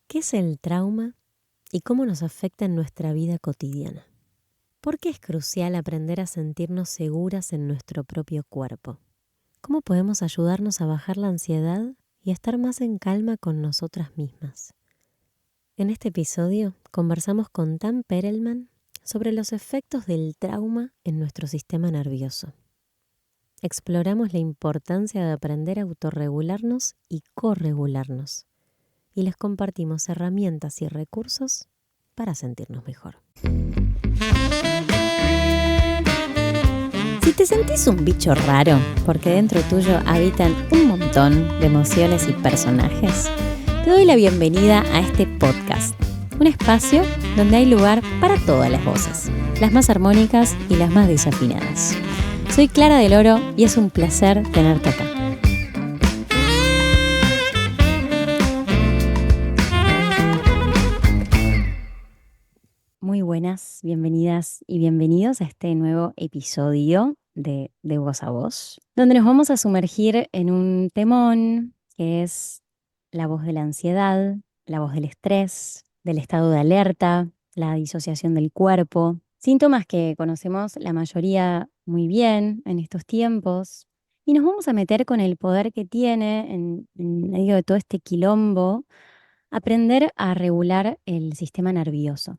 ¿Qué es el trauma y cómo nos afecta en nuestra vida cotidiana? ¿Por qué es crucial aprender a sentirnos seguras en nuestro propio cuerpo? ¿Cómo podemos ayudarnos a bajar la ansiedad y a estar más en calma con nosotras mismas? En este episodio conversamos con Tam Perelman sobre los efectos del trauma en nuestro sistema nervioso. Exploramos la importancia de aprender a autorregularnos y corregularnos. Y les compartimos herramientas y recursos para sentirnos mejor. Si te sentís un bicho raro, porque dentro tuyo habitan un montón de emociones y personajes, te doy la bienvenida a este podcast, un espacio donde hay lugar para todas las voces, las más armónicas y las más desafinadas. Soy Clara del Oro y es un placer tenerte acá. Muy buenas, bienvenidas y bienvenidos a este nuevo episodio de Voz a Voz, donde nos vamos a sumergir en un temón que es la voz de la ansiedad, la voz del estrés, del estado de alerta, la disociación del cuerpo, síntomas que conocemos la mayoría muy bien en estos tiempos, y nos vamos a meter con el poder que tiene en medio de todo este quilombo aprender a regular el sistema nervioso.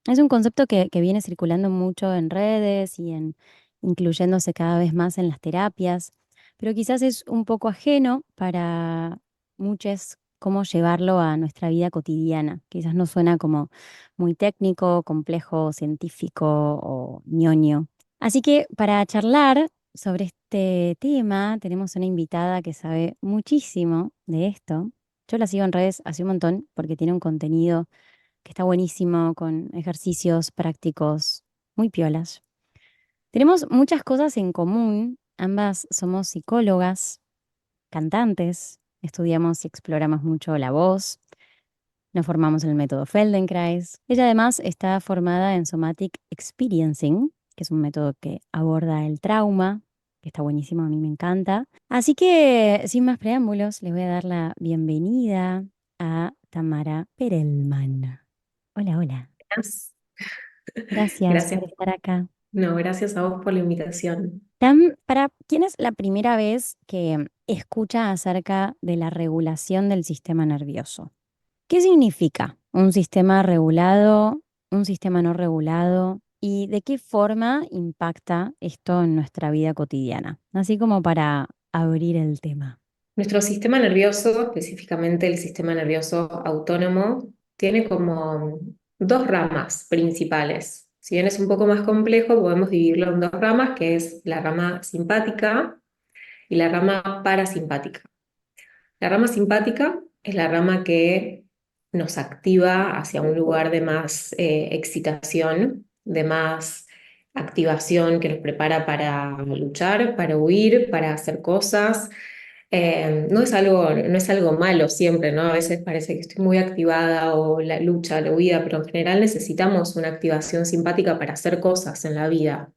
Es un concepto que viene circulando mucho en redes y incluyéndose cada vez más en las terapias, pero quizás es un poco ajeno para muchos cómo llevarlo a nuestra vida cotidiana. Quizás no suena como muy técnico, complejo, científico o ñoño. Así que para charlar sobre este tema tenemos una invitada que sabe muchísimo de esto. Yo la sigo en redes hace un montón porque tiene un contenido que está buenísimo, con ejercicios prácticos muy piolas. Tenemos muchas cosas en común. Ambas somos psicólogas, cantantes, estudiamos y exploramos mucho la voz, nos formamos en el método Feldenkrais. Ella además está formada en Somatic Experiencing, que es un método que aborda el trauma, que está buenísimo, a mí me encanta. Así que, sin más preámbulos, les voy a dar la bienvenida a Tamara Perelman. Hola, hola. Gracias. Gracias Gracias. por estar acá. No, gracias a vos por la invitación. Tam, ¿para quién es la primera vez que escucha acerca de la regulación del sistema nervioso? ¿Qué significa un sistema regulado, un sistema no regulado? ¿Y de qué forma impacta esto en nuestra vida cotidiana? Así como para abrir el tema. Nuestro sistema nervioso, específicamente el sistema nervioso autónomo, tiene como dos ramas principales. Si bien es un poco más complejo, podemos dividirlo en dos ramas, que es la rama simpática y la rama parasimpática. La rama simpática es la rama que nos activa hacia un lugar de más excitación, de más activación, que nos prepara para luchar, para huir, para hacer cosas. No es algo malo siempre, ¿no? A veces parece que estoy muy activada o la lucha, la huida, pero en general necesitamos una activación simpática para hacer cosas en la vida.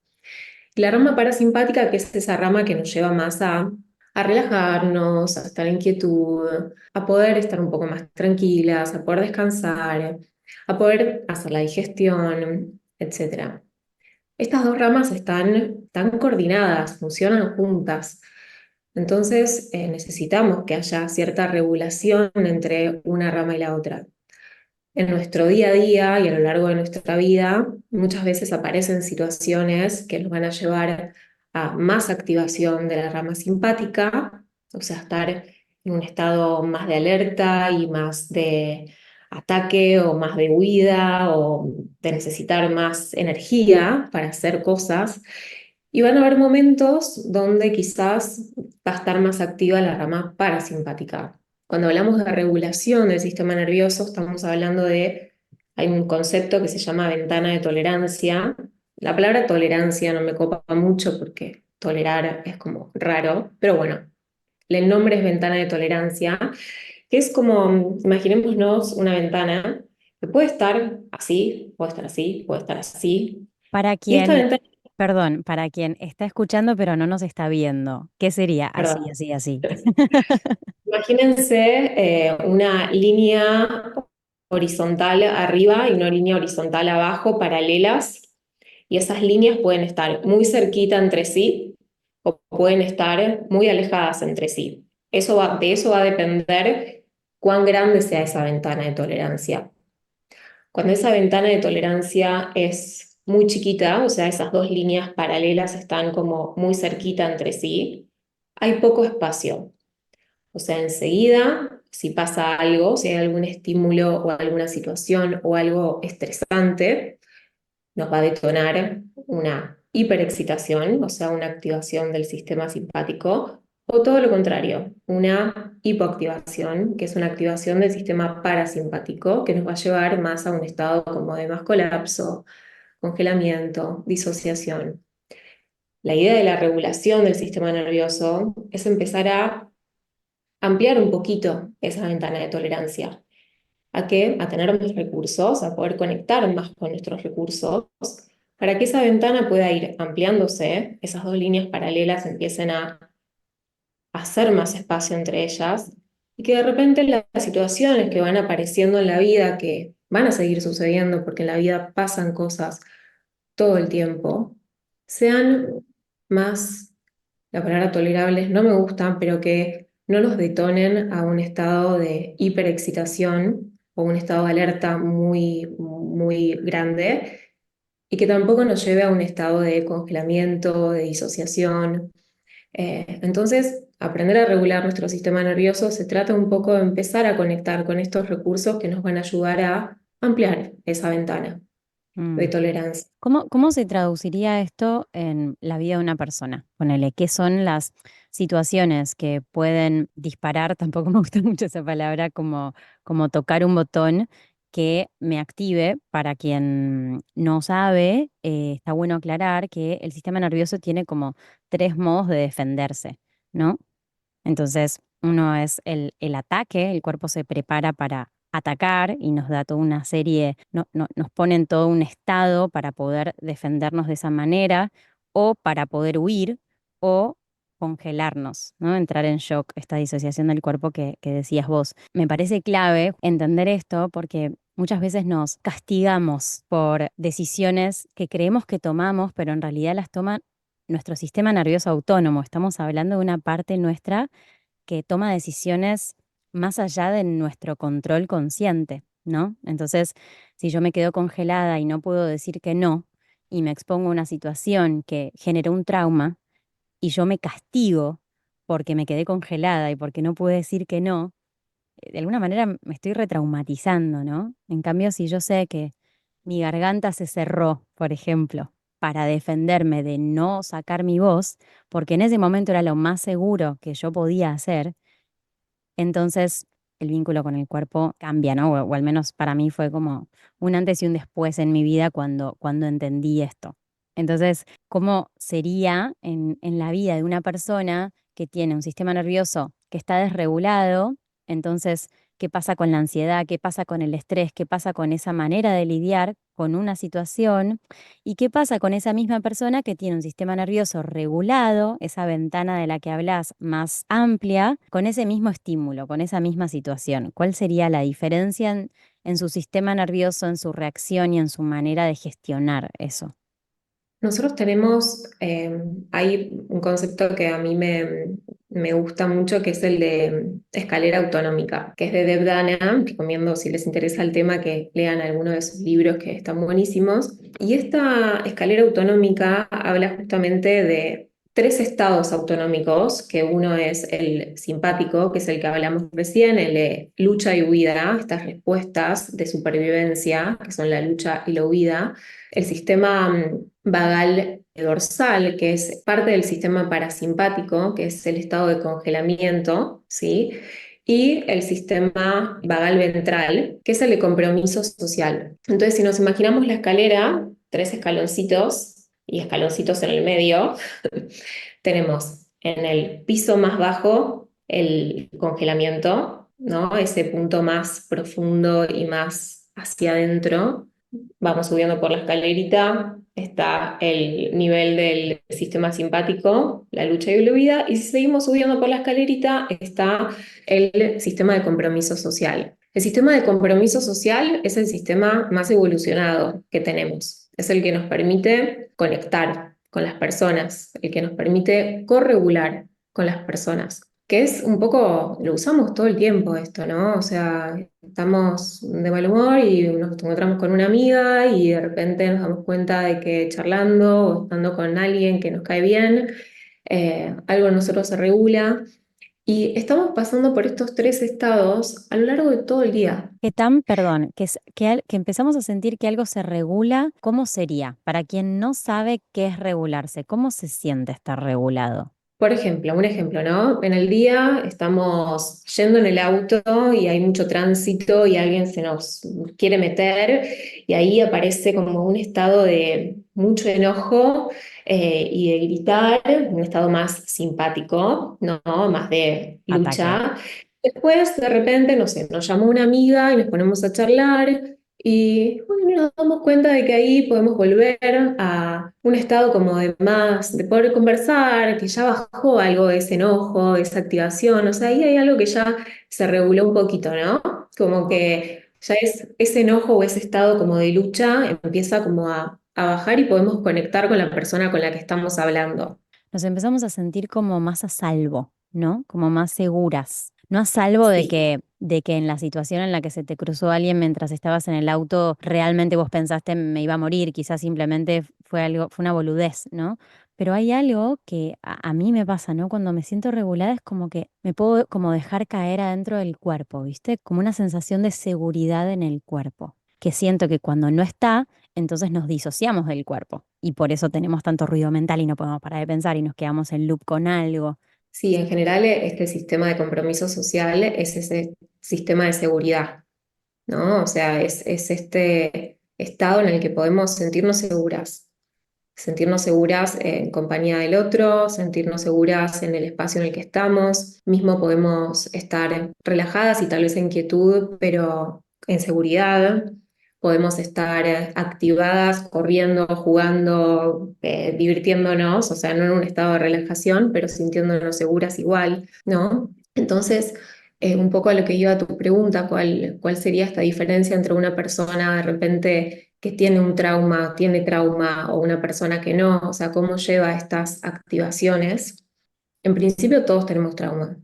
La rama parasimpática, que es esa rama que nos lleva más a relajarnos, a estar en quietud, a poder estar un poco más tranquilas, a poder descansar, a poder hacer la digestión, etc. Estas dos ramas están tan coordinadas, funcionan juntas. Entonces, necesitamos que haya cierta regulación entre una rama y la otra. En nuestro día a día y a lo largo de nuestra vida, muchas veces aparecen situaciones que nos van a llevar a más activación de la rama simpática, o sea, estar en un estado más de alerta y más de ataque o más de huida o de necesitar más energía para hacer cosas. Y van a haber momentos donde quizás va a estar más activa la rama parasimpática. Cuando hablamos de regulación del sistema nervioso, estamos hablando hay un concepto que se llama ventana de tolerancia. La palabra tolerancia no me copa mucho porque tolerar es como raro, pero bueno, el nombre es ventana de tolerancia, que es como, imaginémonos una ventana que puede estar así, puede estar así, puede estar así. Para Y esta quien, ventana, perdón, para quien está escuchando pero no nos está viendo, ¿qué sería así, perdón, así, así? imagínense una línea. horizontal arriba y una línea horizontal abajo, paralelas, y esas líneas pueden estar muy cerquita entre sí o pueden estar muy alejadas entre sí. De eso va a depender cuán grande sea esa ventana de tolerancia. Cuando esa ventana de tolerancia es muy chiquita, o sea, esas dos líneas paralelas están como muy cerquita entre sí, hay poco espacio. O sea, enseguida, si pasa algo, si hay algún estímulo o alguna situación o algo estresante, nos va a detonar una hiperexcitación, o sea, una activación del sistema simpático, o todo lo contrario, una hipoactivación, que es una activación del sistema parasimpático, que nos va a llevar más a un estado como de más colapso, congelamiento, disociación. La idea de la regulación del sistema nervioso es empezar a ampliar un poquito esa ventana de tolerancia. ¿A qué? A tener más recursos, a poder conectar más con nuestros recursos, para que esa ventana pueda ir ampliándose, esas dos líneas paralelas empiecen a hacer más espacio entre ellas, y que de repente las situaciones que van apareciendo en la vida, que van a seguir sucediendo porque en la vida pasan cosas todo el tiempo, sean más, la palabra tolerables no me gustan, pero que no nos detonen a un estado de hiperexcitación o un estado de alerta muy grande y que tampoco nos lleve a un estado de congelamiento, de disociación. Entonces, aprender a regular nuestro sistema nervioso se trata un poco de empezar a conectar con estos recursos que nos van a ayudar a ampliar esa ventana de Mm. tolerancia. ¿Cómo se traduciría esto en la vida de una persona? Ponele, ¿qué son las situaciones que pueden disparar? Tampoco me gusta mucho esa palabra, como tocar un botón que me active. Para quien no sabe, está bueno aclarar que el sistema nervioso tiene como tres modos de defenderse, ¿no? Entonces, uno es el ataque, el cuerpo se prepara para atacar y nos da toda una serie, nos pone en todo un estado para poder defendernos de esa manera o para poder huir o congelarnos, ¿no? Entrar en shock, esta disociación del cuerpo que decías vos. Me parece clave entender esto porque muchas veces nos castigamos por decisiones que creemos que tomamos, pero en realidad las toma nuestro sistema nervioso autónomo. Estamos hablando de una parte nuestra que toma decisiones más allá de nuestro control consciente, ¿no? Entonces, si yo me quedo congelada y no puedo decir que no, y me expongo a una situación que generó un trauma, y yo me castigo porque me quedé congelada y porque no pude decir que no, de alguna manera me estoy retraumatizando, ¿no? En cambio, si yo sé que mi garganta se cerró, por ejemplo, para defenderme de no sacar mi voz, porque en ese momento era lo más seguro que yo podía hacer, entonces el vínculo con el cuerpo cambia, ¿no? O al menos para mí fue como un antes y un después en mi vida cuando entendí esto. Entonces, ¿cómo sería en la vida de una persona que tiene un sistema nervioso que está desregulado? Entonces, ¿qué pasa con la ansiedad? ¿Qué pasa con el estrés? ¿Qué pasa con esa manera de lidiar con una situación? ¿Y qué pasa con esa misma persona que tiene un sistema nervioso regulado, esa ventana de la que hablas más amplia, con ese mismo estímulo, con esa misma situación? ¿Cuál sería la diferencia en su sistema nervioso, en su reacción y en su manera de gestionar eso? Nosotros tenemos, hay un concepto que a mí me gusta mucho, que es el de escalera autonómica, que es de Deb Dana. Recomiendo, si les interesa el tema, que lean alguno de sus libros que están buenísimos. Y esta escalera autonómica habla justamente de tres estados autonómicos, que uno es el simpático, que es el que hablamos recién, el de lucha y huida, estas respuestas de supervivencia, que son la lucha y la huida. El sistema vagal dorsal, que es parte del sistema parasimpático, que es el estado de congelamiento, ¿sí? Y el sistema vagal ventral, que es el de compromiso social. Entonces, si nos imaginamos la escalera, tres escaloncitos y escaloncitos en el medio, tenemos en el piso más bajo el congelamiento, ¿no? Ese punto más profundo y más hacia adentro. Vamos subiendo por la escalerita, está el nivel del sistema simpático, la lucha y la huida, y si seguimos subiendo por la escalerita está el sistema de compromiso social. El sistema de compromiso social es el sistema más evolucionado que tenemos. Es el que nos permite conectar con las personas, el que nos permite corregular con las personas, que es un poco, lo usamos todo el tiempo esto, ¿no? O sea, estamos de mal humor y nos encontramos con una amiga y de repente nos damos cuenta de que charlando o estando con alguien que nos cae bien, algo en nosotros se regula. Y estamos pasando por estos tres estados a lo largo de todo el día. Perdón, que empezamos a sentir que algo se regula, ¿cómo sería? Para quien no sabe qué es regularse, ¿cómo se siente estar regulado? Por ejemplo, un ejemplo, ¿no? En el día estamos yendo en el auto y hay mucho tránsito y alguien se nos quiere meter y ahí aparece como un estado de mucho enojo y de gritar, un estado más simpático, ¿no? Más de Ataque. lucha. Después, de repente, no sé, nos llamó una amiga y nos ponemos a charlar y bueno, nos damos cuenta de que ahí podemos volver a un estado como de más, de poder conversar, que ya bajó algo de ese enojo, de esa activación, o sea, ahí hay algo que ya se reguló un poquito, ¿no? Como que ya es ese enojo o ese estado como de lucha empieza como a bajar y podemos conectar con la persona con la que estamos hablando. Nos empezamos a sentir como más a salvo, ¿no? Como más seguras. No a salvo Sí. de que en la situación en la que se te cruzó alguien mientras estabas en el auto, realmente vos pensaste me iba a morir, quizás simplemente fue algo, fue una boludez, ¿no? Pero hay algo que a mí me pasa, ¿no? Cuando me siento regulada es como que me puedo como dejar caer adentro del cuerpo, ¿viste? Como una sensación de seguridad en el cuerpo, que siento que cuando no está, entonces nos disociamos del cuerpo y por eso tenemos tanto ruido mental y no podemos parar de pensar y nos quedamos en loop con algo. Sí, en general este sistema de compromiso social es ese sistema de seguridad, ¿no? O sea, es este estado en el que podemos sentirnos seguras en compañía del otro, sentirnos seguras en el espacio en el que estamos, mismo podemos estar relajadas y tal vez en quietud, pero en seguridad. Podemos estar activadas, corriendo, jugando, divirtiéndonos, o sea, no en un estado de relajación, pero sintiéndonos seguras igual, ¿no? Entonces, un poco a lo que iba a tu pregunta, ¿cuál sería esta diferencia entre una persona de repente que tiene trauma, o una persona que no? O sea, ¿cómo lleva estas activaciones? En principio todos tenemos trauma,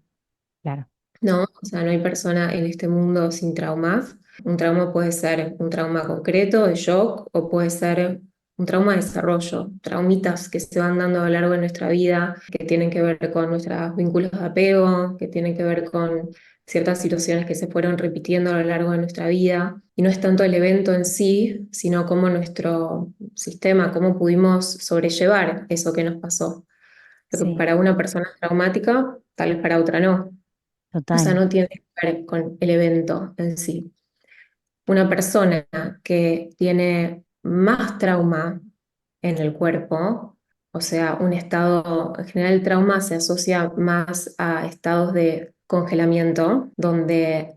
Claro. ¿no? O sea, no hay persona en este mundo sin traumas. Un trauma puede ser un trauma concreto de shock o puede ser un trauma de desarrollo, traumitas que se van dando a lo largo de nuestra vida, que tienen que ver con nuestros vínculos de apego, que tienen que ver con ciertas situaciones que se fueron repitiendo a lo largo de nuestra vida. Y no es tanto el evento en sí, sino cómo nuestro sistema, cómo pudimos sobrellevar eso que nos pasó. Lo que Sí, para una persona es traumática, tal vez para otra no. O sea, total. no tiene que ver con el evento en sí. Una persona que tiene más trauma en el cuerpo, o sea, un estado, en general el trauma se asocia más a estados de congelamiento, donde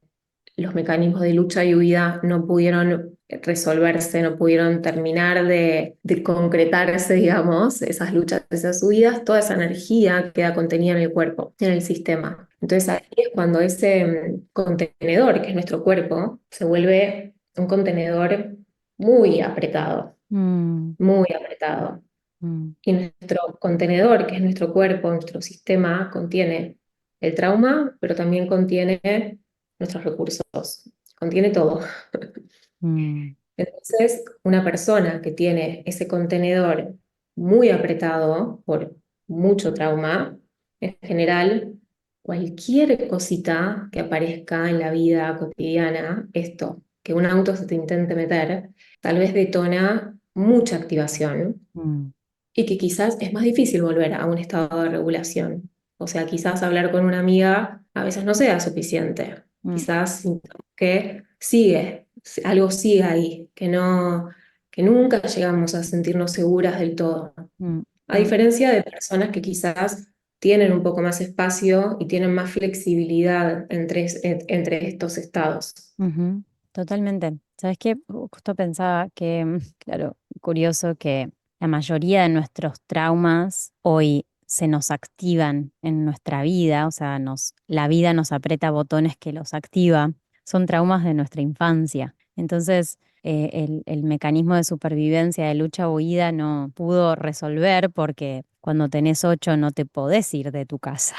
los mecanismos de lucha y huida no pudieron resolverse, no pudieron terminar de concretarse, digamos, esas luchas, esas huidas, toda esa energía queda contenida en el cuerpo, en el sistema. Entonces ahí es cuando ese contenedor, que es nuestro cuerpo, se vuelve un contenedor muy apretado, Mm, muy apretado. mm, Y nuestro contenedor, que es nuestro cuerpo, nuestro sistema, contiene el trauma, pero también contiene nuestros recursos, contiene todo. mm, Entonces, una persona que tiene ese contenedor muy apretado por mucho trauma, en general, cualquier cosita que aparezca en la vida cotidiana, esto, que un auto se te intente meter, tal vez detona mucha activación mm, y que quizás es más difícil volver a un estado de regulación. O sea, quizás hablar con una amiga a veces no sea suficiente. mm, Quizás sintamos que algo sigue ahí, que nunca llegamos a sentirnos seguras del todo. mm, A mm, diferencia de personas que quizás tienen un poco más espacio y tienen más flexibilidad entre estos estados. ujú. Totalmente. ¿Sabes qué? Justo pensaba que, claro, curioso que la mayoría de nuestros traumas hoy se nos activan en nuestra vida, o sea, la vida nos aprieta botones que los activa. son traumas de nuestra infancia. Entonces, el mecanismo de supervivencia, de lucha o huida no pudo resolver porque cuando tenés 8 no te podés ir de tu casa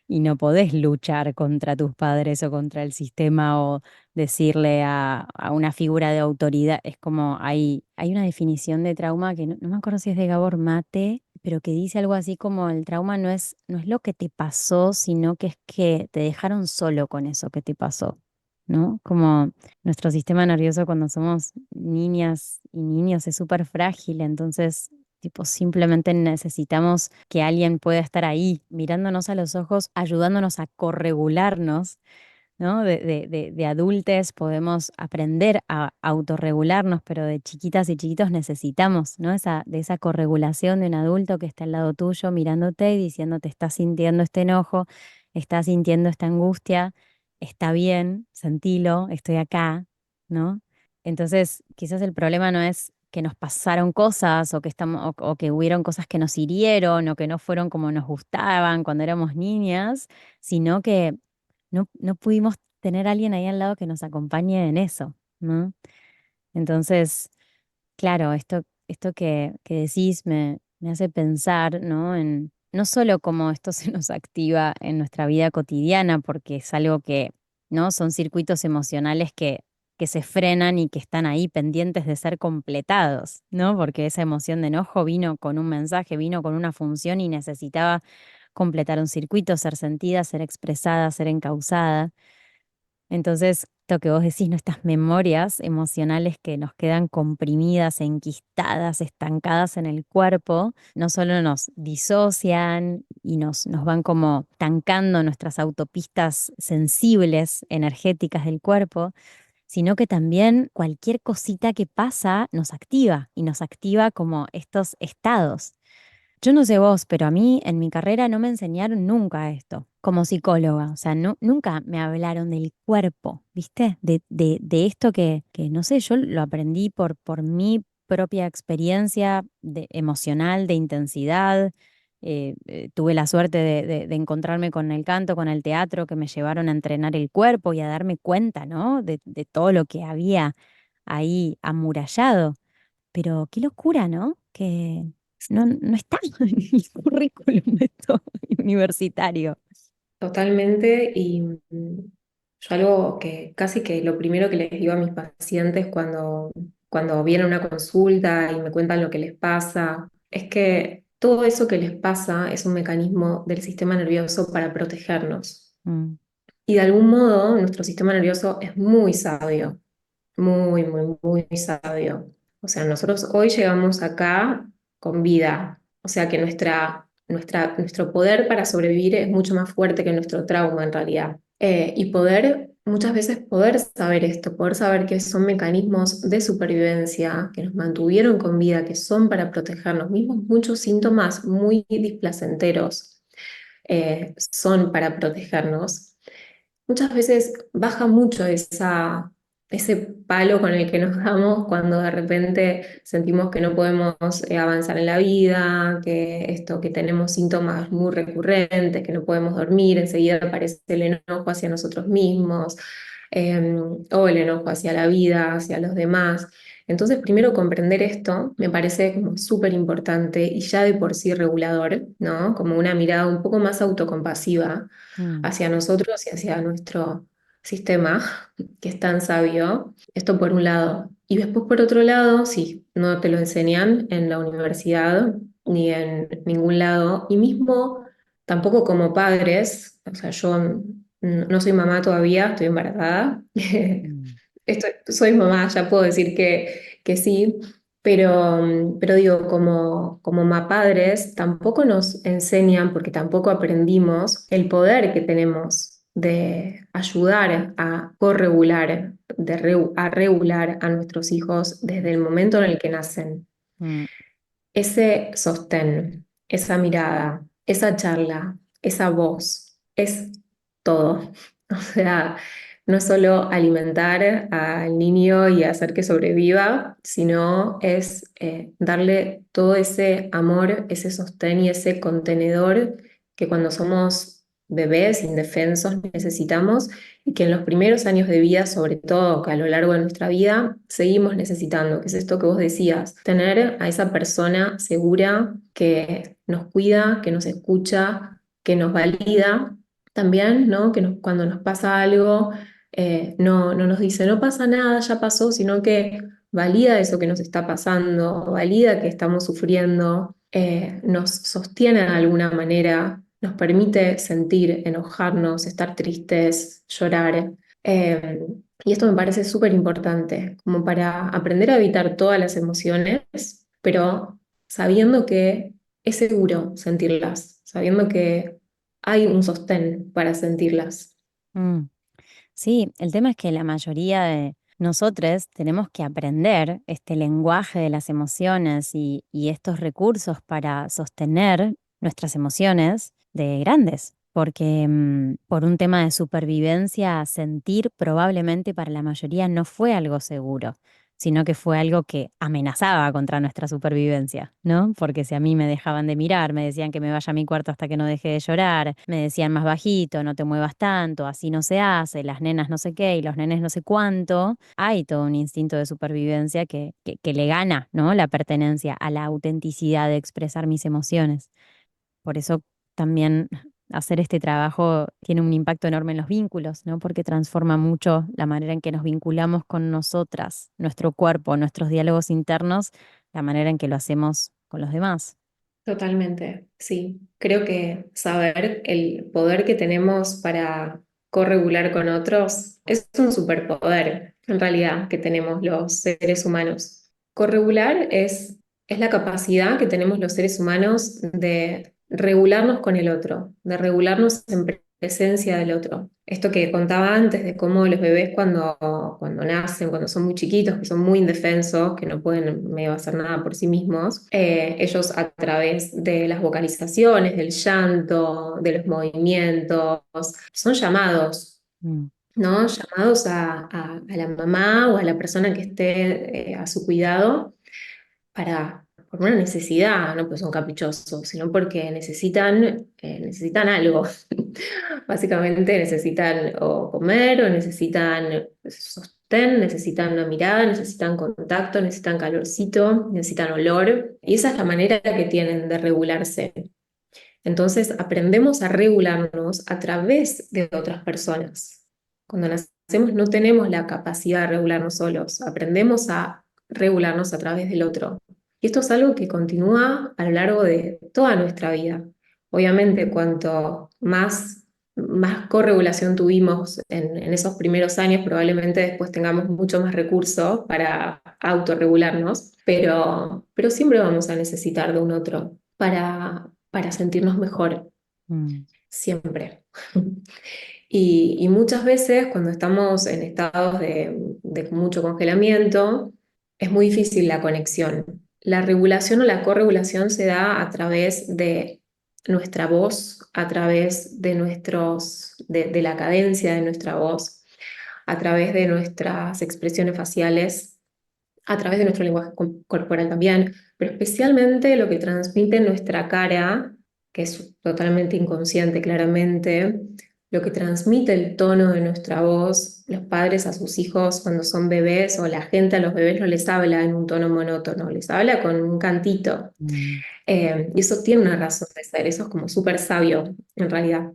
y no podés luchar contra tus padres o contra el sistema o decirle a una figura de autoridad. Es como hay una definición de trauma que no me acuerdo si es de Gabor Mate, pero que dice algo así como el trauma no es lo que te pasó, sino que es que te dejaron solo con eso que te pasó, ¿no? Como nuestro sistema nervioso cuando somos niñas y niños es súper frágil, entonces tipo simplemente necesitamos que alguien pueda estar ahí mirándonos a los ojos, ayudándonos a corregularnos, ¿no? De adultos podemos aprender a autorregularnos, pero de chiquitas y chiquitos necesitamos, ¿no? De esa corregulación de un adulto que está al lado tuyo mirándote y diciéndote, estás sintiendo este enojo, estás sintiendo esta angustia, está bien, sentilo, estoy acá, ¿no? Entonces, quizás el problema no es que nos pasaron cosas o que hubieron cosas que nos hirieron o que no fueron como nos gustaban cuando éramos niñas, sino que no pudimos tener a alguien ahí al lado que nos acompañe en eso, ¿no? Entonces, claro, esto que decís me hace pensar, ¿no? En no solo cómo esto se nos activa en nuestra vida cotidiana, porque es algo que, ¿no? Son circuitos emocionales que se frenan y que están ahí pendientes de ser completados, ¿no? Porque esa emoción de enojo vino con un mensaje, vino con una función y necesitaba completar un circuito, ser sentida, ser expresada, ser encauzada. Entonces, lo que vos decís, nuestras memorias emocionales que nos quedan comprimidas, enquistadas, estancadas en el cuerpo, no solo nos disocian y nos van como tancando nuestras autopistas sensibles, energéticas del cuerpo, sino que también cualquier cosita que pasa nos activa y nos activa como estos estados. Yo no sé vos, pero a mí en mi carrera no me enseñaron nunca esto como psicóloga. O sea, nunca me hablaron del cuerpo, ¿viste? De esto que, no sé, yo lo aprendí por mi propia experiencia emocional, de intensidad. Tuve la suerte de encontrarme con el canto, con el teatro, que me llevaron a entrenar el cuerpo y a darme cuenta, ¿no? De todo lo que había ahí amurallado. Pero qué locura, ¿no? Que no está en el currículum esto universitario. Totalmente, y yo algo que casi que lo primero que les digo a mis pacientes cuando vienen a una consulta y me cuentan lo que les pasa, es que todo eso que les pasa es un mecanismo del sistema nervioso para protegernos. Mm, Y de algún modo nuestro sistema nervioso es muy sabio, muy, muy, muy sabio. O sea, nosotros hoy llegamos acá con vida. O sea que nuestro poder para sobrevivir es mucho más fuerte que nuestro trauma en realidad. Y muchas veces poder saber esto, poder saber que son mecanismos de supervivencia que nos mantuvieron con vida, que son para protegernos mismos, muchos síntomas muy displacenteros son para protegernos. Muchas veces baja mucho ese palo con el que nos damos cuando de repente sentimos que no podemos avanzar en la vida, que tenemos síntomas muy recurrentes, que no podemos dormir, enseguida aparece el enojo hacia nosotros mismos, o el enojo hacia la vida, hacia los demás. Entonces, primero comprender esto me parece como súper importante y ya de por sí regulador, ¿no? Como una mirada un poco más autocompasiva mm, hacia nosotros y hacia nuestro sistema, que es tan sabio. Esto por un lado. Y después por otro lado, sí, no te lo enseñan en la universidad ni en ningún lado. Y mismo tampoco como padres, o sea, yo no soy mamá todavía, estoy embarazada. mm, Soy mamá, ya puedo decir que sí, pero digo, como padres, tampoco nos enseñan, porque tampoco aprendimos el poder que tenemos de ayudar a corregular, a regular a nuestros hijos desde el momento en el que nacen. mm, Ese sostén, esa mirada, esa charla, esa voz, es todo. O sea, no es solo alimentar al niño y hacer que sobreviva, sino es darle todo ese amor, ese sostén y ese contenedor que cuando somos bebés indefensos necesitamos y que en los primeros años de vida, sobre todo que a lo largo de nuestra vida, seguimos necesitando, que es esto que vos decías, tener a esa persona segura que nos cuida, que nos escucha, que nos valida también, ¿no? Cuando nos pasa algo, no nos dice, no pasa nada, ya pasó, sino que valida eso que nos está pasando, valida que estamos sufriendo, nos sostiene de alguna manera, nos permite sentir, enojarnos, estar tristes, llorar. Eh, y esto me parece súper importante, como para aprender a evitar todas las emociones, pero sabiendo que es seguro sentirlas, sabiendo que hay un sostén para sentirlas. Mm. Sí, el tema es que la mayoría de nosotros tenemos que aprender este lenguaje de las emociones y estos recursos para sostener nuestras emociones de grandes, porque por un tema de supervivencia, sentir probablemente para la mayoría no fue algo seguro, sino que fue algo que amenazaba contra nuestra supervivencia, ¿no? Porque si a mí me dejaban de mirar, me decían que me vaya a mi cuarto hasta que no deje de llorar, me decían más bajito, no te muevas tanto, así no se hace, las nenas no sé qué y los nenes no sé cuánto, hay todo un instinto de supervivencia que le gana, ¿no? La pertenencia a la autenticidad de expresar mis emociones. Por eso también hacer este trabajo tiene un impacto enorme en los vínculos, ¿no? Porque transforma mucho la manera en que nos vinculamos con nosotras, nuestro cuerpo, nuestros diálogos internos, la manera en que lo hacemos con los demás. Totalmente, sí. Creo que saber el poder que tenemos para corregular con otros es un superpoder, en realidad, que tenemos los seres humanos. Corregular es la capacidad que tenemos los seres humanos de regularnos con el otro, de regularnos en presencia del otro. Esto que contaba antes de cómo los bebés cuando nacen, cuando son muy chiquitos, que son muy indefensos, que no pueden medio hacer nada por sí mismos, ellos a través de las vocalizaciones, del llanto, de los movimientos, son llamados. Mm, ¿No? Llamados a la mamá o a la persona que esté a su cuidado por una necesidad, no porque son caprichosos, sino porque necesitan algo. Básicamente necesitan o comer, o necesitan sostén, necesitan una mirada, necesitan contacto, necesitan calorcito, necesitan olor. Y esa es la manera que tienen de regularse. Entonces aprendemos a regularnos a través de otras personas. Cuando nacemos no tenemos la capacidad de regularnos solos, aprendemos a regularnos a través del otro. Y esto es algo que continúa a lo largo de toda nuestra vida. Obviamente, cuanto más corregulación tuvimos en esos primeros años, probablemente después tengamos mucho más recursos para autorregularnos, pero siempre vamos a necesitar de un otro para sentirnos mejor, mm, siempre. Y muchas veces cuando estamos en estados de mucho congelamiento, es muy difícil la conexión. La regulación o la corregulación se da a través de nuestra voz, a través de la cadencia de nuestra voz, a través de nuestras expresiones faciales, a través de nuestro lenguaje corporal también, pero especialmente lo que transmite nuestra cara, que es totalmente inconsciente claramente, lo que transmite el tono de nuestra voz, los padres a sus hijos cuando son bebés o la gente a los bebés no les habla en un tono monótono, les habla con un cantito. mm, Y eso tiene una razón de ser, eso es como súper sabio en realidad.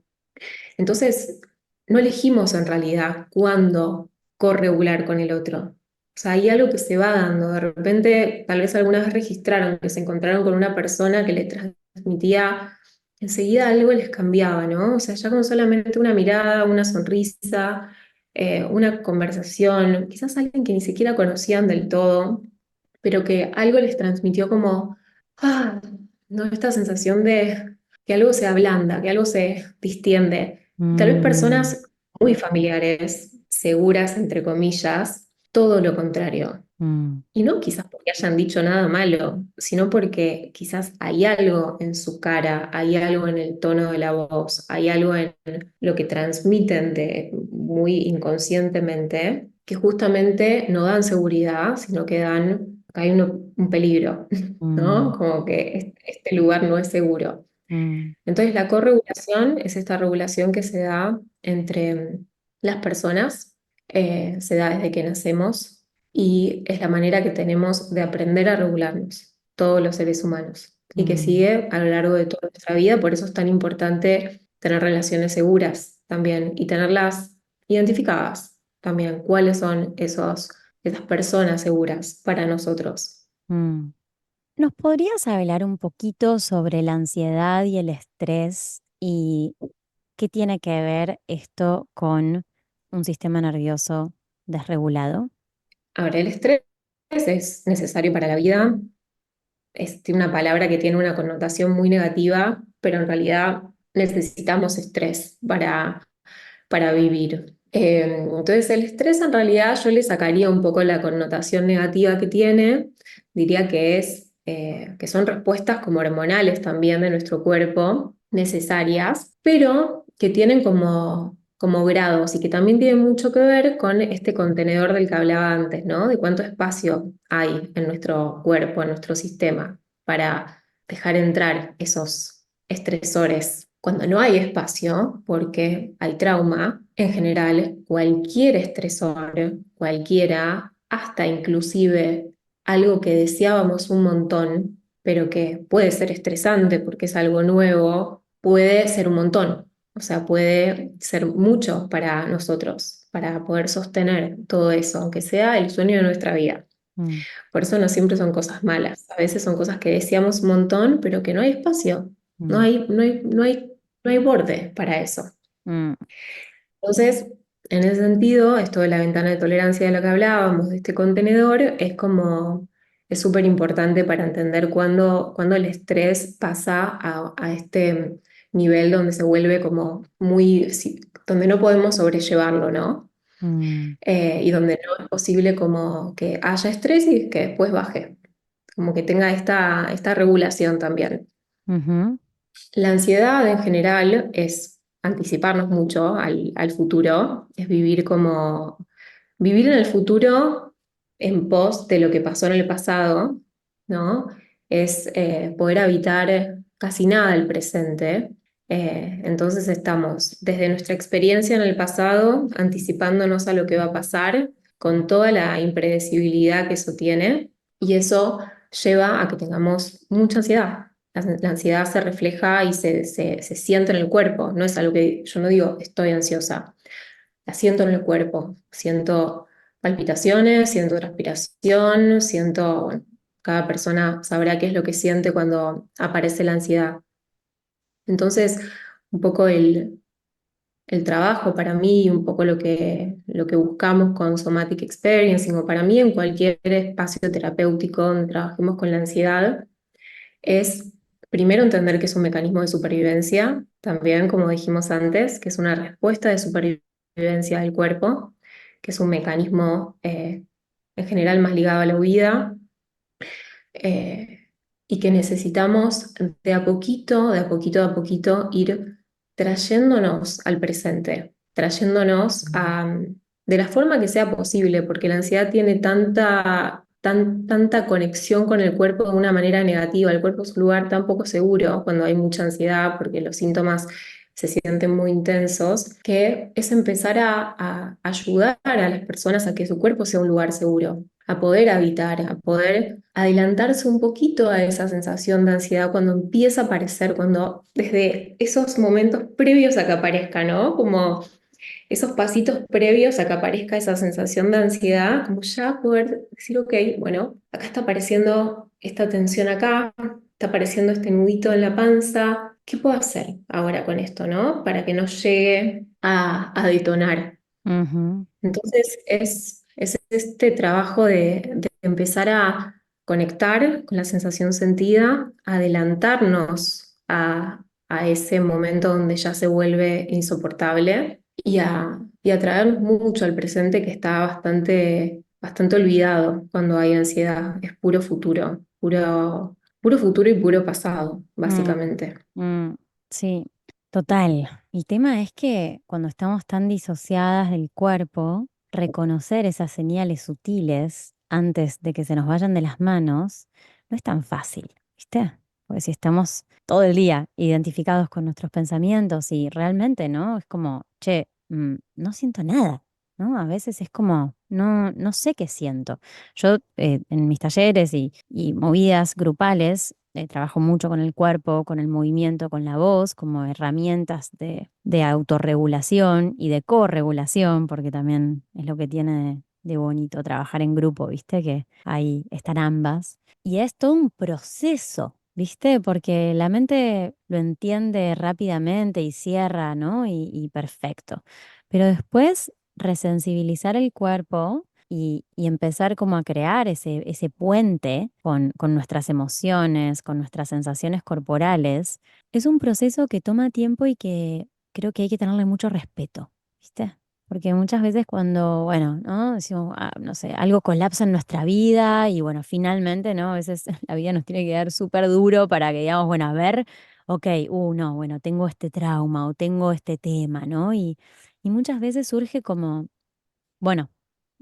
Entonces, no elegimos en realidad cuándo corregular con el otro. O sea, hay algo que se va dando. De repente, tal vez alguna vez registraron que se encontraron con una persona que les transmitía, enseguida algo les cambiaba, ¿no? O sea, ya con solamente una mirada, una sonrisa, una conversación, quizás alguien que ni siquiera conocían del todo, pero que algo les transmitió como, ah, ¿no? Esta sensación de que algo se ablanda, que algo se distiende. Tal vez mm, personas muy familiares, seguras, entre comillas, todo lo contrario. mm, Y no quizás porque hayan dicho nada malo, sino porque quizás hay algo en su cara, hay algo en el tono de la voz, hay algo en lo que transmiten muy inconscientemente, que justamente no dan seguridad, sino que dan, acá hay un peligro, ¿no? mm, Como que este lugar no es seguro. mm, Entonces, la corregulación es esta regulación que se da entre las personas, se da desde que nacemos y es la manera que tenemos de aprender a regularnos, todos los seres humanos, y que mm, sigue a lo largo de toda nuestra vida. Por eso es tan importante tener relaciones seguras también y tenerlas identificadas también, cuáles son esas personas seguras para nosotros. mm. ¿Nos podrías hablar un poquito sobre la ansiedad y el estrés y qué tiene que ver esto con un sistema nervioso desregulado? Ahora, el estrés es necesario para la vida, tiene una palabra que tiene una connotación muy negativa, pero en realidad necesitamos estrés para vivir. Entonces el estrés en realidad yo le sacaría un poco la connotación negativa que tiene, diría que son respuestas como hormonales también de nuestro cuerpo, necesarias, pero que tienen como grados y que también tienen mucho que ver con este contenedor del que hablaba antes, ¿no? De cuánto espacio hay en nuestro cuerpo, en nuestro sistema, para dejar entrar esos estresores. Cuando no hay espacio, porque hay trauma, en general, cualquier estresor, cualquiera, hasta inclusive algo que deseábamos un montón, pero que puede ser estresante porque es algo nuevo, puede ser un montón. O sea, puede ser mucho para nosotros, para poder sostener todo eso, aunque sea el sueño de nuestra vida. Mm, Por eso no siempre son cosas malas. A veces son cosas que deseamos un montón, pero que no hay espacio, no mm, hay, no hay, no hay, no hay borde para eso. mm, Entonces, en ese sentido, esto de la ventana de tolerancia de la que hablábamos, de este contenedor, es súper importante para entender cuándo el estrés pasa a este nivel donde se vuelve como muy, sí, donde no podemos sobrellevarlo, ¿no? mm, Y donde no es posible como que haya estrés y que después baje, como que tenga esta regulación también. ujú, La ansiedad en general es anticiparnos mucho al futuro, es vivir en el futuro en pos de lo que pasó en el pasado, ¿no? Es poder habitar casi nada el presente. Entonces estamos desde nuestra experiencia en el pasado, anticipándonos a lo que va a pasar, con toda la impredecibilidad que eso tiene, y eso lleva a que tengamos mucha ansiedad. La ansiedad se refleja y se siente en el cuerpo, no es algo que yo no digo estoy ansiosa, la siento en el cuerpo, siento palpitaciones, siento transpiración, bueno, cada persona sabrá qué es lo que siente cuando aparece la ansiedad. Entonces, un poco el trabajo para mí, un poco lo que buscamos con Somatic Experiencing, o para mí en cualquier espacio terapéutico donde trabajemos con la ansiedad, es primero entender que es un mecanismo de supervivencia, también como dijimos antes, que es una respuesta de supervivencia del cuerpo, que es un mecanismo en general más ligado a la huida, eh, y que necesitamos de a poquito, de a poquito, de a poquito ir trayéndonos al presente, trayéndonos de la forma que sea posible, porque la ansiedad tiene tanta conexión con el cuerpo de una manera negativa. El cuerpo es un lugar tan poco seguro cuando hay mucha ansiedad, porque los síntomas se sienten muy intensos, que es empezar a ayudar a las personas a que su cuerpo sea un lugar seguro, a poder habitar, a poder adelantarse un poquito a esa sensación de ansiedad cuando empieza a aparecer, cuando desde esos momentos previos a que aparezca, ¿no? Como esos pasitos previos a que aparezca esa sensación de ansiedad, como ya poder decir, ok, bueno, acá está apareciendo esta tensión acá, está apareciendo este nudito en la panza, ¿qué puedo hacer ahora con esto, ¿no? Para que no llegue a detonar. ujú, Entonces es este trabajo de empezar a conectar con la sensación sentida, adelantarnos a ese momento donde ya se vuelve insoportable y a traernos mucho al presente que está bastante olvidado cuando hay ansiedad. Es puro futuro, puro futuro y puro pasado, mm, básicamente. mm. Sí, total. El tema es que cuando estamos tan disociadas del cuerpo, reconocer esas señales sutiles antes de que se nos vayan de las manos no es tan fácil, ¿viste? Porque si estamos todo el día identificados con nuestros pensamientos y realmente, ¿no? Es como, che, no siento nada, ¿no? A veces es como, no sé qué siento. Yo en mis talleres y movidas grupales trabajo mucho con el cuerpo, con el movimiento, con la voz, como herramientas de autorregulación y de corregulación, porque también es lo que tiene de bonito trabajar en grupo, ¿viste? Que ahí están ambas. Y es todo un proceso, ¿viste? Porque la mente lo entiende rápidamente y cierra, ¿no? Y perfecto. Pero después resensibilizar el cuerpo y empezar como a crear ese puente con nuestras emociones, con nuestras sensaciones corporales, es un proceso que toma tiempo y que creo que hay que tenerle mucho respeto, ¿viste? Porque muchas veces cuando, bueno, ¿no? Decimos, no sé, algo colapsa en nuestra vida y bueno, finalmente, ¿no? A veces la vida nos tiene que dar súper duro para que digamos, bueno, a ver, ok, no, bueno, tengo este trauma o tengo este tema, ¿no? Y muchas veces surge como, bueno,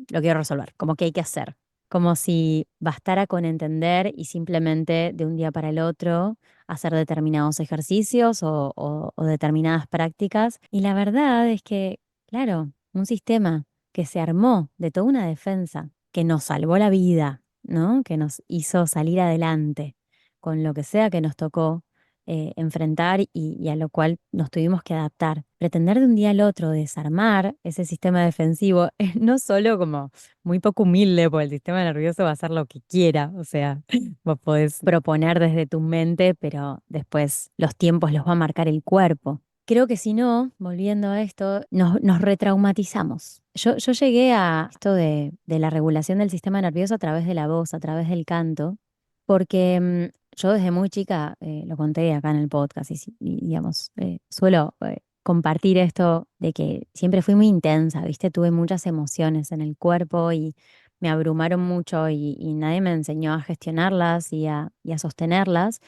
lo quiero resolver, como que hay que hacer, como si bastara con entender y simplemente de un día para el otro hacer determinados ejercicios o determinadas prácticas. Y la verdad es que, claro, un sistema que se armó de toda una defensa, que nos salvó la vida, ¿no? Que nos hizo salir adelante con lo que sea que nos tocó enfrentar y a lo cual nos tuvimos que adaptar. Pretender de un día al otro desarmar ese sistema defensivo es no solo como muy poco humilde, porque el sistema nervioso va a hacer lo que quiera, o sea, vos podés proponer desde tu mente, pero después los tiempos los va a marcar el cuerpo. Creo que si no, volviendo a esto, nos retraumatizamos. Yo llegué a esto de la regulación del sistema nervioso a través de la voz, a través del canto, porque yo desde muy chica, lo conté acá en el podcast y, digamos, suelo compartir esto de que siempre fui muy intensa, ¿viste? Tuve muchas emociones en el cuerpo y me abrumaron mucho y nadie me enseñó a gestionarlas y a sostenerlas,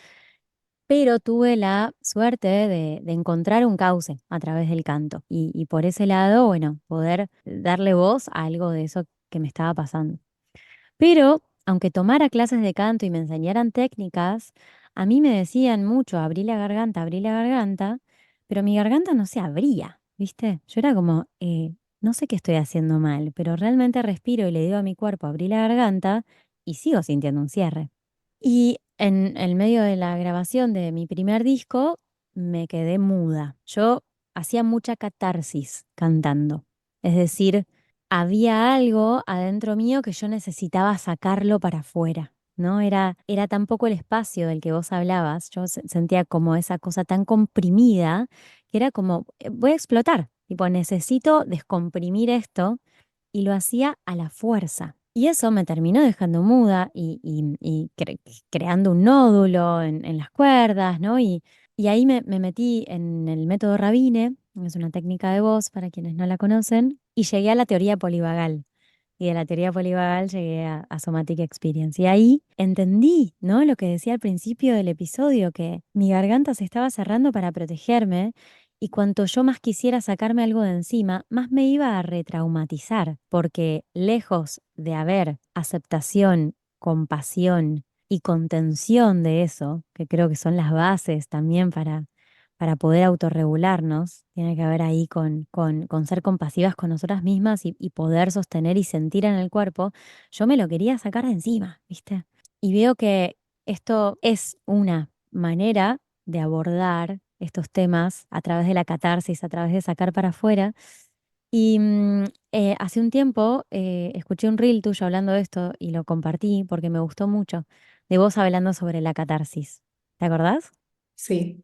pero tuve la suerte de encontrar un cauce a través del canto y por ese lado, bueno, poder darle voz a algo de eso que me estaba pasando. Pero, aunque tomara clases de canto y me enseñaran técnicas, a mí me decían mucho, abrí la garganta, pero mi garganta no se abría, ¿viste? Yo era como, no sé qué estoy haciendo mal, pero realmente respiro y le digo a mi cuerpo, abrí la garganta y sigo sintiendo un cierre. Y en el medio de la grabación de mi primer disco me quedé muda. Yo hacía mucha catarsis cantando. Es decir, había algo adentro mío que yo necesitaba sacarlo para afuera. ¿No? Era tan poco el espacio del que vos hablabas. Yo sentía como esa cosa tan comprimida que era como, voy a explotar. Tipo, necesito descomprimir esto y lo hacía a la fuerza. Y eso me terminó dejando muda y creando un nódulo en las cuerdas, ¿no? Y ahí me metí en el método Rabine, es una técnica de voz para quienes no la conocen, y llegué a la teoría polivagal. Y de la teoría polivagal llegué a Somatic Experience. Y ahí entendí, ¿no? Lo que decía al principio del episodio, que mi garganta se estaba cerrando para protegerme y cuanto yo más quisiera sacarme algo de encima, más me iba a retraumatizar, porque lejos de haber aceptación, compasión y contención de eso, que creo que son las bases también para poder autorregularnos, tiene que ver ahí con ser compasivas con nosotras mismas y poder sostener y sentir en el cuerpo, yo me lo quería sacar de encima, ¿viste? Y veo que esto es una manera de abordar estos temas a través de la catarsis, a través de sacar para afuera. Y hace un tiempo escuché un reel tuyo hablando de esto y lo compartí porque me gustó mucho, de vos hablando sobre la catarsis. ¿Te acordás? Sí,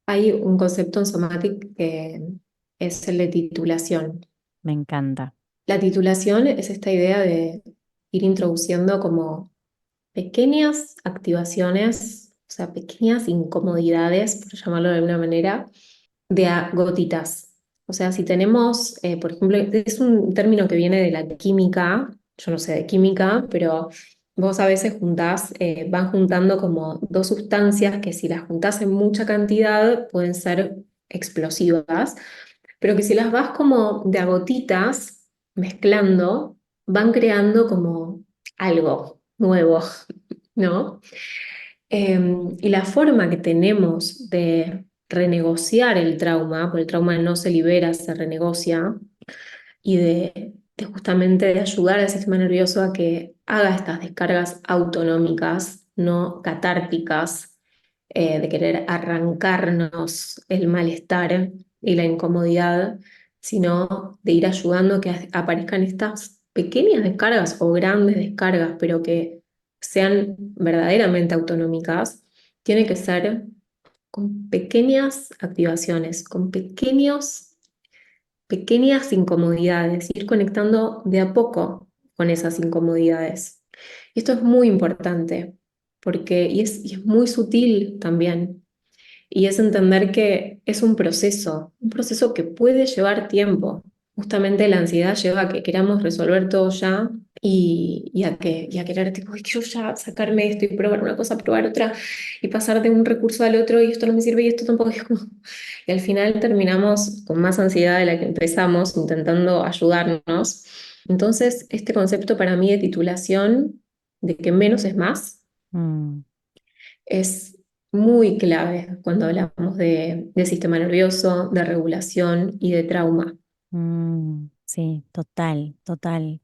hay un concepto en Somatic que es el de titulación. Me encanta. La titulación es esta idea de ir introduciendo como pequeñas activaciones, o sea, pequeñas incomodidades, por llamarlo de alguna manera, de a gotitas. O sea, si tenemos, por ejemplo, es un término que viene de la química, yo no sé de química, pero vos a veces juntás, van juntando como dos sustancias que si las juntás en mucha cantidad pueden ser explosivas, pero que si las vas como de a gotitas mezclando, van creando como algo nuevo, ¿no? Y la forma que tenemos de renegociar el trauma, porque el trauma no se libera, se renegocia, y de justamente de ayudar al sistema nervioso a que haga estas descargas autonómicas, no catárticas, de querer arrancarnos el malestar y la incomodidad, sino de ir ayudando a que aparezcan estas pequeñas descargas o grandes descargas, pero que sean verdaderamente autonómicas, tiene que ser con pequeñas activaciones, con pequeñas incomodidades, ir conectando de a poco con esas incomodidades. Y esto es muy importante, porque, y es muy sutil también, y es entender que es un proceso que puede llevar tiempo. Justamente la ansiedad lleva a que queramos resolver todo ya y a querer, tipo, "Ay, quiero ya sacarme esto y probar una cosa, probar otra y pasar de un recurso al otro y esto no me sirve y esto tampoco es como... Y al final terminamos con más ansiedad de la que empezamos intentando ayudarnos. Entonces, este concepto para mí de titulación, de que menos es más, Mm, es muy clave cuando hablamos de sistema nervioso, de regulación y de trauma. sí, total, total.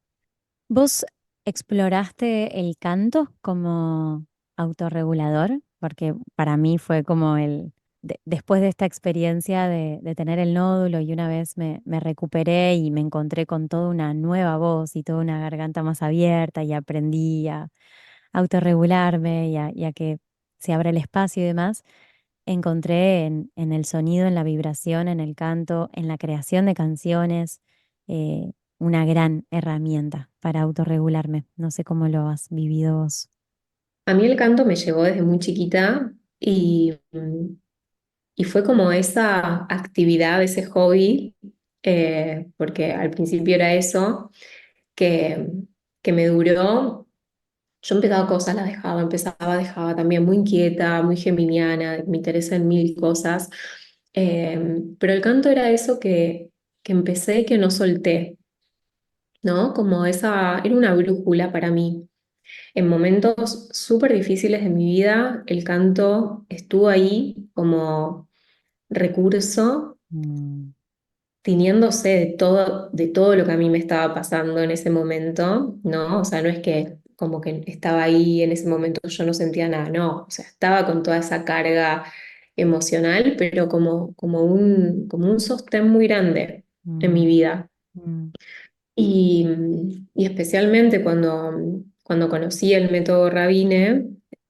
¿Vos exploraste el canto como autorregulador? Porque para mí fue como después de esta experiencia de tener el nódulo y una vez me recuperé y me encontré con toda una nueva voz y toda una garganta más abierta y aprendí a autorregularme y a que se abra el espacio y demás, encontré en el sonido, en la vibración, en el canto, en la creación de canciones, eh, una gran herramienta para autorregularme. No sé cómo lo has vivido vos. A mí el canto me llegó desde muy chiquita y fue como esa actividad, ese hobby, porque al principio era eso, que, que me duró. Yo empezaba cosas, las dejaba, empezaba, dejaba también muy inquieta, muy geminiana, me interesa en mil cosas. Pero el canto era eso que empecé y que no solté, ¿no? Como esa, era una brújula para mí. En momentos súper difíciles de mi vida, el canto estuvo ahí como recurso, Mm, teniéndose de todo lo que a mí me estaba pasando en ese momento, ¿no? O sea, no es que como que estaba ahí en ese momento yo no sentía nada, no, o sea, estaba con toda esa carga emocional, pero como un sostén muy grande en mi mm, vida. mm, Y, y especialmente cuando conocí el método Rabine,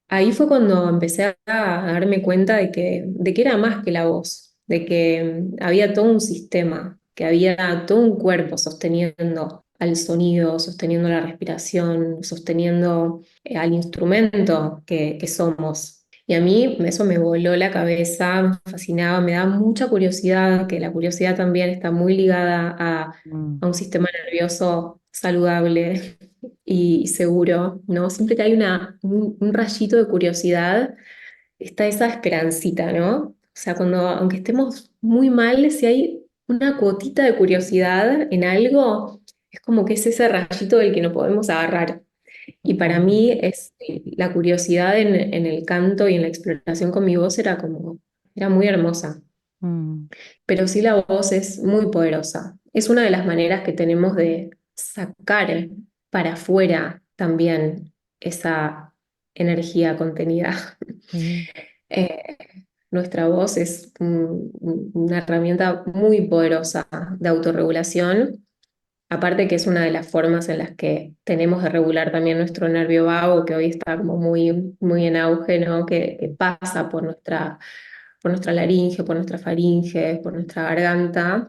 ahí fue cuando empecé a darme cuenta de que era más que la voz, de que había todo un sistema, que había todo un cuerpo sosteniendo al sonido, sosteniendo la respiración, sosteniendo al instrumento que somos. Y a mí eso me voló la cabeza, me fascinaba, me da mucha curiosidad, que la curiosidad también está muy ligada mm, a un sistema nervioso saludable y seguro, ¿no? Siempre que hay un rayito de curiosidad, está esa esperancita, ¿no? O sea, aunque estemos muy mal, si hay una cuotita de curiosidad en algo, es como que es ese rayito del que no podemos agarrar. Y para total. mí la curiosidad en el canto y en la exploración con mi voz era muy hermosa. Mm, Pero sí la voz es muy poderosa. Es una de las maneras que tenemos de sacar para afuera también esa energía contenida. sí. Eh, Nuestra voz es una herramienta muy poderosa de autorregulación, aparte que es una de las formas en las que tenemos de regular también nuestro nervio vago, que hoy está como muy en auge, ¿no? Que pasa por nuestra laringe, por nuestra faringe, por nuestra garganta.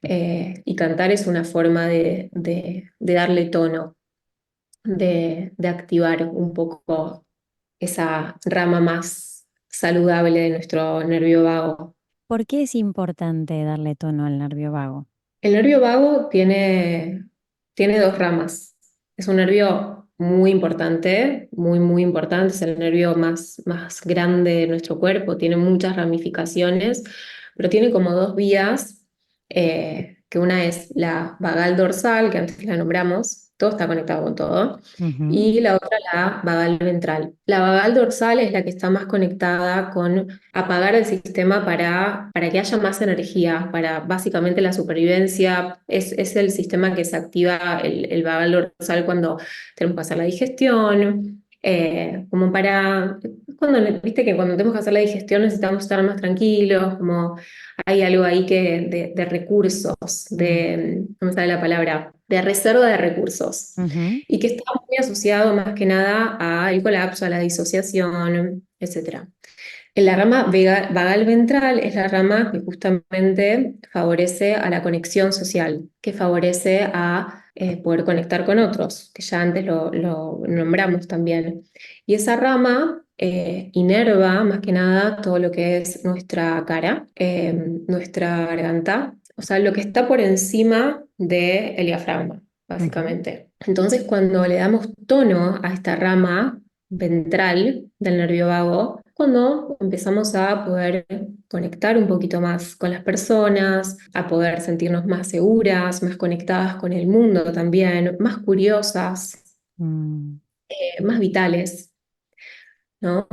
Y cantar es una forma de darle tono, de activar un poco esa rama más saludable de nuestro nervio vago. ¿Por qué es importante darle tono al nervio vago? El nervio vago tiene dos ramas. Es un nervio muy importante, muy importante. Es el nervio más grande de nuestro cuerpo. Tiene muchas ramificaciones, pero tiene como dos vías, que una es la vagal dorsal, que antes la nombramos, todo está conectado con todo. Ujú, Y la otra, la vagal ventral. La vagal dorsal es la que está más conectada con apagar el sistema para que haya más energía, para básicamente la supervivencia. Es el sistema que se activa el vagal dorsal cuando tenemos que hacer la digestión, como para, cuando, viste que cuando tenemos que hacer la digestión necesitamos estar más tranquilos, como hay algo ahí de recursos, mm, ¿cómo sale la palabra? De reserva de recursos. ujú, Y que está muy asociado más que nada al colapso, a la disociación, etcétera. En la rama vagal ventral es la rama que justamente favorece a la conexión social, que favorece a poder conectar con otros, que ya antes lo nombramos también. Y esa rama inerva más que nada todo lo que es nuestra cara, nuestra garganta, o sea, lo que está por encima del diafragma, ujú, básicamente. Entonces, cuando le damos tono a esta rama, ventral del nervio vago, cuando empezamos a poder conectar un poquito más con las personas, a poder sentirnos más seguras, más conectadas con el mundo también, más curiosas, mm, más vitales, ¿no?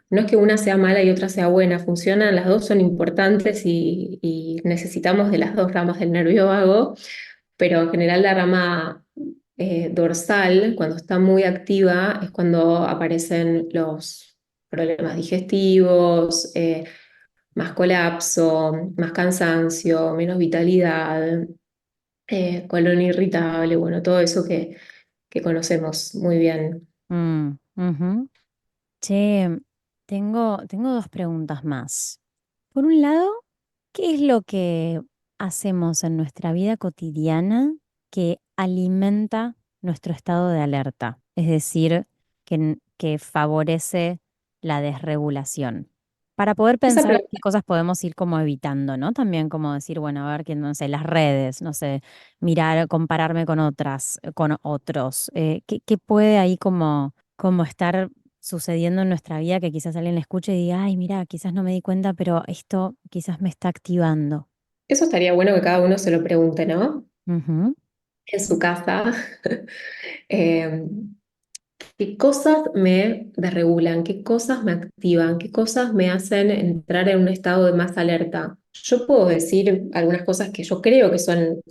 No es que una sea mala y otra sea buena, funcionan, las dos son importantes y necesitamos de las dos ramas del nervio vago, pero en general la rama dorsal, cuando está muy activa, es cuando aparecen los problemas digestivos, más colapso, más cansancio, menos vitalidad, colon irritable, bueno, todo eso que conocemos muy bien. ujú. Che, tengo dos preguntas más. Por un lado, ¿qué es lo que hacemos en nuestra vida cotidiana que alimenta nuestro estado de alerta? Es decir, que favorece la desregulación. Para poder Esa pensar pregunta, qué cosas podemos ir como evitando, ¿no? También como decir, bueno, a ver, que no sé, las redes, no sé, mirar, compararme con otras, con otros. ¿Qué puede ahí como estar sucediendo en nuestra vida que quizás alguien le escuche y diga, ay, mira, quizás no me di cuenta, pero esto quizás me está activando? eso estaría bueno que cada uno se lo pregunte, ¿no? Ujú, En su casa. Eh, ¿Qué cosas me desregulan? ¿Qué cosas me activan? ¿Qué cosas me hacen entrar en un estado de más alerta? Yo puedo decir algunas cosas que yo creo que son,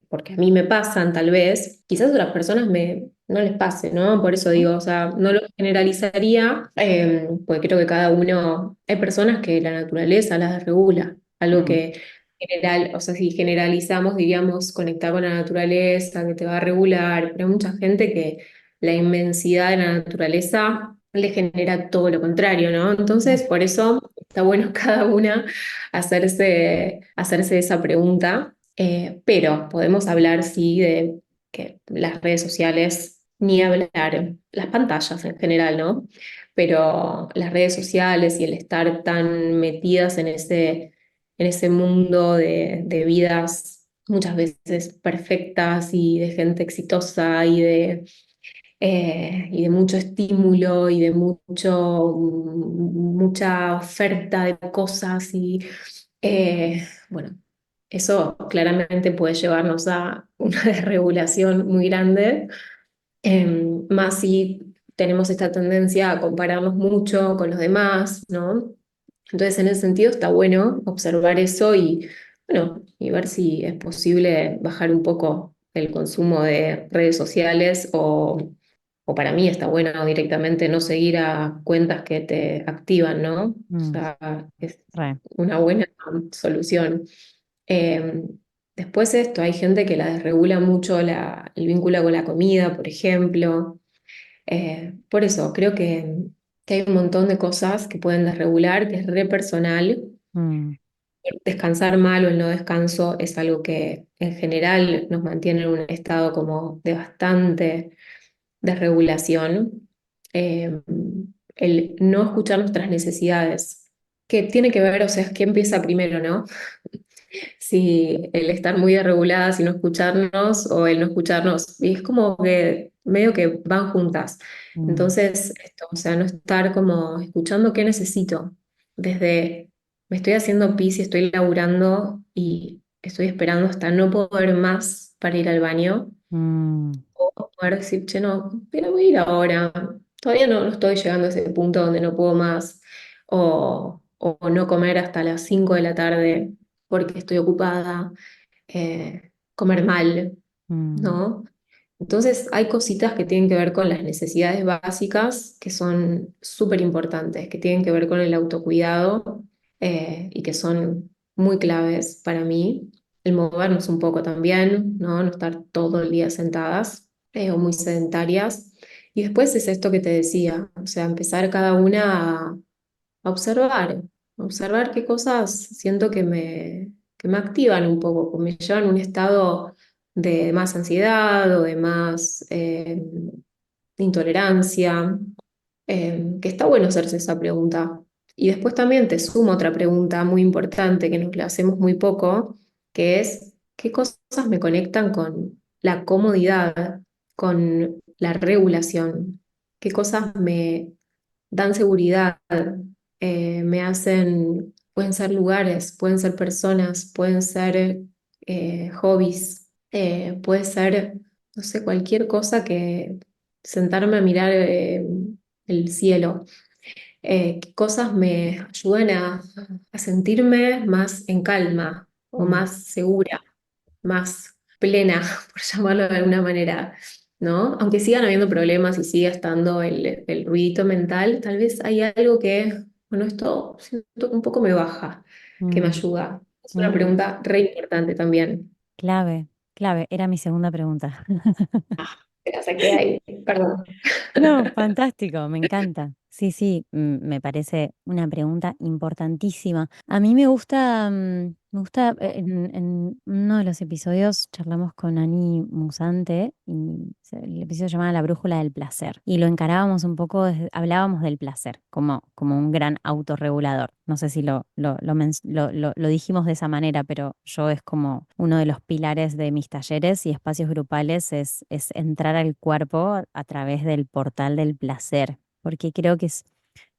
porque a mí me pasan tal vez, quizás a otras personas no les pase, ¿no? Por eso ujú, digo, o sea, no lo generalizaría, porque creo que cada uno, hay personas que la naturaleza las desregula, algo mm, que general, o sea, si generalizamos, diríamos, conectar con la naturaleza, que te va a regular, pero hay mucha gente que la inmensidad de la naturaleza le genera todo lo contrario, ¿no? mm, Entonces, por eso está bueno cada una hacerse esa pregunta, pero podemos hablar, sí, de que las redes sociales, ni hablar, las pantallas en general, ¿no? Pero las redes sociales y el estar tan metidas en ese mundo de vidas muchas veces perfectas y de gente exitosa y de mucho estímulo y de mucha oferta de cosas y bueno, eso claramente puede llevarnos a una desregulación muy grande, más si tenemos esta tendencia a compararnos mucho con los demás, ¿no? Entonces, en ese sentido, está bueno observar eso y, bueno, y ver si es posible bajar un poco el consumo de redes sociales o para mí está bueno directamente no seguir a cuentas que te activan, ¿no? O mm, sea, es re, una buena solución. Eh, Después esto, hay gente que la desregula mucho el vínculo con la comida, por ejemplo. Por eso, creo que hay un montón de cosas que pueden desregular, que es re personal. mm, Descansar mal o el no descanso es algo que en general nos mantiene en un estado como de bastante desregulación. Eh, el no escuchar nuestras necesidades, que tiene que ver, o sea, es que empieza primero, ¿no? Si el estar muy desreguladas y no escucharnos o el no escucharnos. Y es como que medio que van juntas. mm, Entonces, esto, o sea, no estar como escuchando qué necesito. Desde me estoy haciendo pis y estoy laburando y estoy esperando hasta no poder más para ir al baño. mm. O poder decir, che, no, pero voy a ir ahora. Todavía no estoy llegando a ese punto donde no puedo más. O no comer hasta las 5 de la tarde porque estoy ocupada. Comer mal, Mm, ¿no? Entonces hay cositas que tienen que ver con las necesidades básicas que son súper importantes, que tienen que ver con el autocuidado y que son muy claves para mí. El movernos un poco también, ¿no? No estar todo el día sentadas o muy sedentarias. Y después es esto que te decía, o sea, empezar cada una a observar, observar qué cosas siento que me activan un poco, que me llevan a un estado de más ansiedad o de más intolerancia, que está bueno hacerse esa pregunta. Y después también te sumo otra pregunta muy importante que nos la hacemos muy poco, que es, ¿qué cosas me conectan con la comodidad, con la regulación? ¿Qué cosas me dan seguridad? Me hacen, pueden ser lugares, pueden ser personas, pueden ser hobbies, puede ser, no sé, cualquier cosa que sentarme a mirar el cielo. ¿Qué cosas me ayudan a sentirme más en calma o mm, más segura, más plena, por llamarlo de alguna manera, ¿no? Aunque sigan habiendo problemas y siga estando el ruidito mental, tal vez hay algo que, bueno, esto siento que un poco me baja, que me mm, ayuda. Es una mm. pregunta re importante también. Clave, clave, era mi segunda pregunta. Te la saqué ahí, perdón. No, fantástico, me encanta. Sí, sí, me parece una pregunta importantísima. A mí me gusta, en uno de los episodios charlamos con Ani Musante y el episodio se llamaba La brújula del placer y lo encarábamos un poco, hablábamos del placer como un gran autorregulador. No sé si lo dijimos de esa manera, pero yo es como uno de los pilares de mis talleres y espacios grupales es entrar al cuerpo a través del portal del placer, porque creo que es,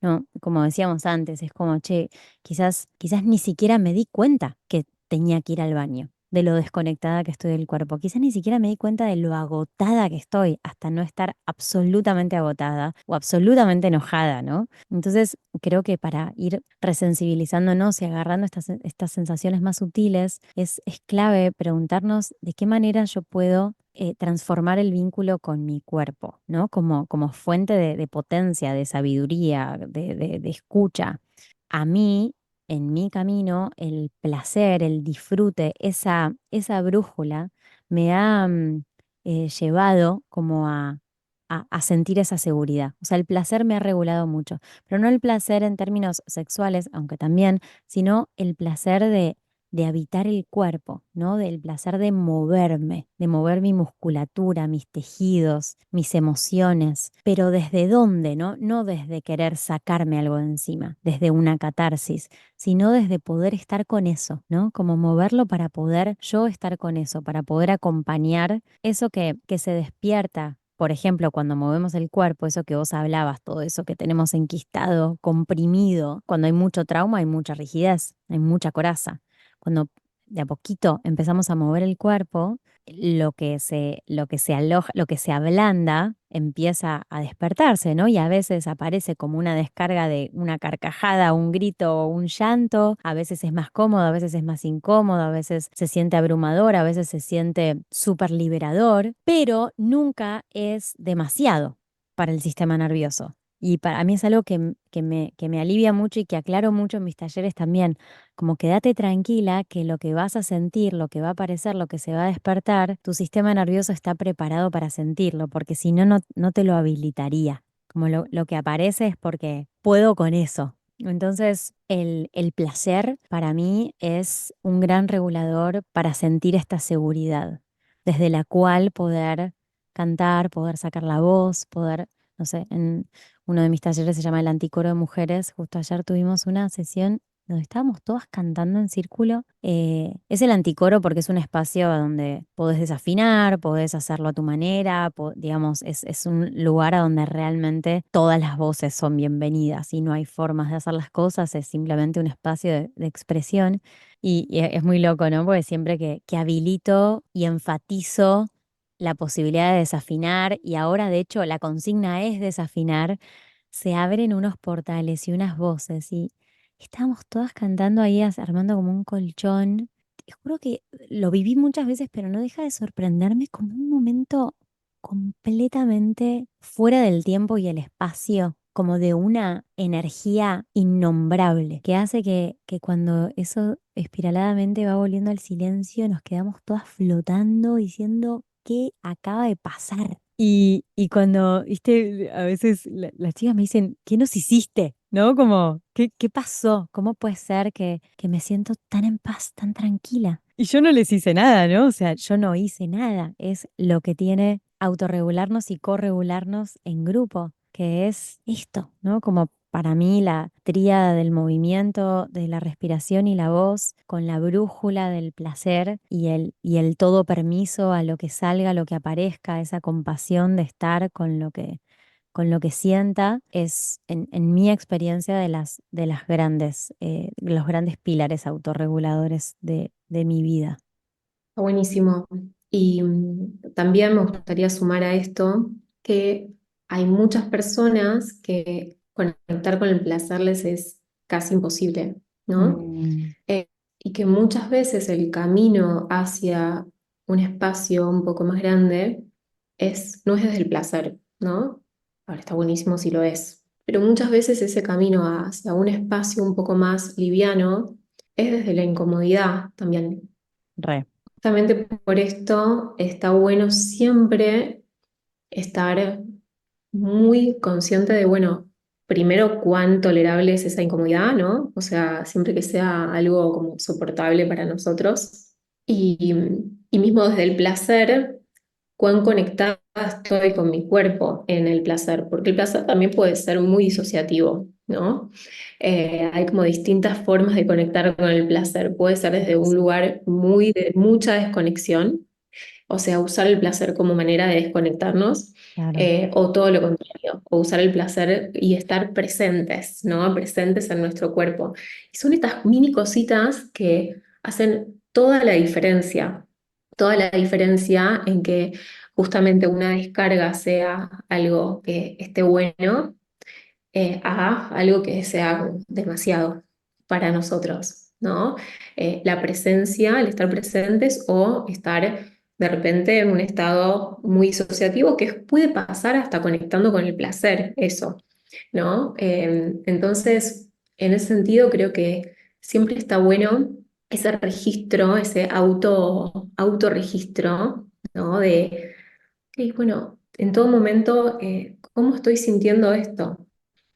no, como decíamos antes, es como, che, quizás ni siquiera me di cuenta que tenía que ir al baño, de lo desconectada que estoy del cuerpo. Quizás ni siquiera me di cuenta de lo agotada que estoy hasta no estar absolutamente agotada o absolutamente enojada, ¿no? Entonces, creo que para ir resensibilizándonos y agarrando estas sensaciones más sutiles, es clave preguntarnos de qué manera yo puedo transformar el vínculo con mi cuerpo, ¿no? Como fuente de potencia, de sabiduría, de escucha. A mí, en mi camino, el placer, el disfrute, esa brújula me ha llevado como a sentir esa seguridad. O sea, el placer me ha regulado mucho, pero no el placer en términos sexuales, aunque también, sino el placer de habitar el cuerpo, ¿no? Del placer de mover mi musculatura, mis tejidos, mis emociones, pero ¿desde dónde, no? No desde querer sacarme algo de encima, desde una catarsis, sino desde poder estar con eso, ¿no? Como moverlo para poder yo estar con eso, para poder acompañar eso que se despierta. Por ejemplo, cuando movemos el cuerpo, eso que vos hablabas, todo eso que tenemos enquistado, comprimido, cuando hay mucho trauma hay mucha rigidez, hay mucha coraza. Cuando de a poquito empezamos a mover el cuerpo, lo que se aloja, lo que se ablanda, empieza a despertarse, ¿no? Y a veces aparece como una descarga de una carcajada, un grito o un llanto, a veces es más cómodo, a veces es más incómodo, a veces se siente abrumador, a veces se siente súper liberador, pero nunca es demasiado para el sistema nervioso. Y para mí es algo que me alivia mucho y que aclaro mucho en mis talleres también, como quédate tranquila que lo que vas a sentir, lo que va a aparecer, lo que se va a despertar, tu sistema nervioso está preparado para sentirlo, porque si no, no te lo habilitaría. Como lo que aparece es porque puedo con eso. Entonces, el placer para mí es un gran regulador para sentir esta seguridad, desde la cual poder cantar, poder sacar la voz, poder, no sé, en uno de mis talleres se llama el Anticoro de Mujeres. Justo ayer tuvimos una sesión donde estábamos todas cantando en círculo. Es el anticoro porque es un espacio donde podés desafinar, podés hacerlo a tu manera, digamos, es un lugar a donde realmente todas las voces son bienvenidas y no hay formas de hacer las cosas, es simplemente un espacio de expresión. Y es muy loco, ¿no? Porque siempre que habilito y enfatizo la posibilidad de desafinar, y ahora de hecho la consigna es desafinar, se abren unos portales y unas voces y estábamos todas cantando ahí, armando como un colchón. Te juro que lo viví muchas veces, pero no deja de sorprenderme como un momento completamente fuera del tiempo y el espacio, como de una energía innombrable, que hace que cuando eso espiraladamente va volviendo al silencio, nos quedamos todas flotando diciendo, ¿qué acaba de pasar? Y cuando, viste, a veces las chicas me dicen, ¿qué nos hiciste? ¿No? Como, ¿qué pasó? ¿Cómo puede ser que me siento tan en paz, tan tranquila? Y yo no les hice nada, ¿no? O sea, yo no hice nada. Es lo que tiene autorregularnos y corregularnos en grupo, que es esto, ¿no? Como para mí la tríada del movimiento, de la respiración y la voz, con la brújula del placer y el todo permiso a lo que salga, a lo que aparezca, esa compasión de estar con lo que sienta, es en mi experiencia de las grandes, los grandes pilares autorreguladores de mi vida. Está buenísimo. Y también me gustaría sumar a esto que hay muchas personas que conectar con el placer les es casi imposible, ¿no? Mm, Eh, y que muchas veces el camino hacia un espacio un poco más grande no es desde el placer, ¿no? Ahora está buenísimo si lo es, pero muchas veces ese camino hacia un espacio un poco más liviano es desde la incomodidad también. re. Justamente por esto está bueno siempre estar muy consciente de, bueno, primero cuán tolerable es esa incomodidad, ¿no? O sea, siempre que sea algo como soportable para nosotros. Y, y mismo desde el placer, cuán conectada estoy con mi cuerpo en el placer, porque el placer también puede ser muy disociativo, ¿no? Hay como distintas formas de conectar con el placer. Puede ser desde un Sí, lugar muy de mucha desconexión, o sea, usar el placer como manera de desconectarnos, claro. o todo lo contrario, o usar el placer y estar presentes, ¿no? Presentes en nuestro cuerpo. Y son estas mini cositas que hacen toda la diferencia en que justamente una descarga sea algo que esté bueno, a algo que sea demasiado para nosotros, ¿no? La presencia, el estar presentes o estar de repente en un estado muy disociativo que puede pasar hasta conectando con el placer, eso, ¿no? Entonces, en ese sentido, creo que siempre está bueno ese registro, ese autorregistro, ¿no? De, ok, bueno, en todo momento, ¿cómo estoy sintiendo esto?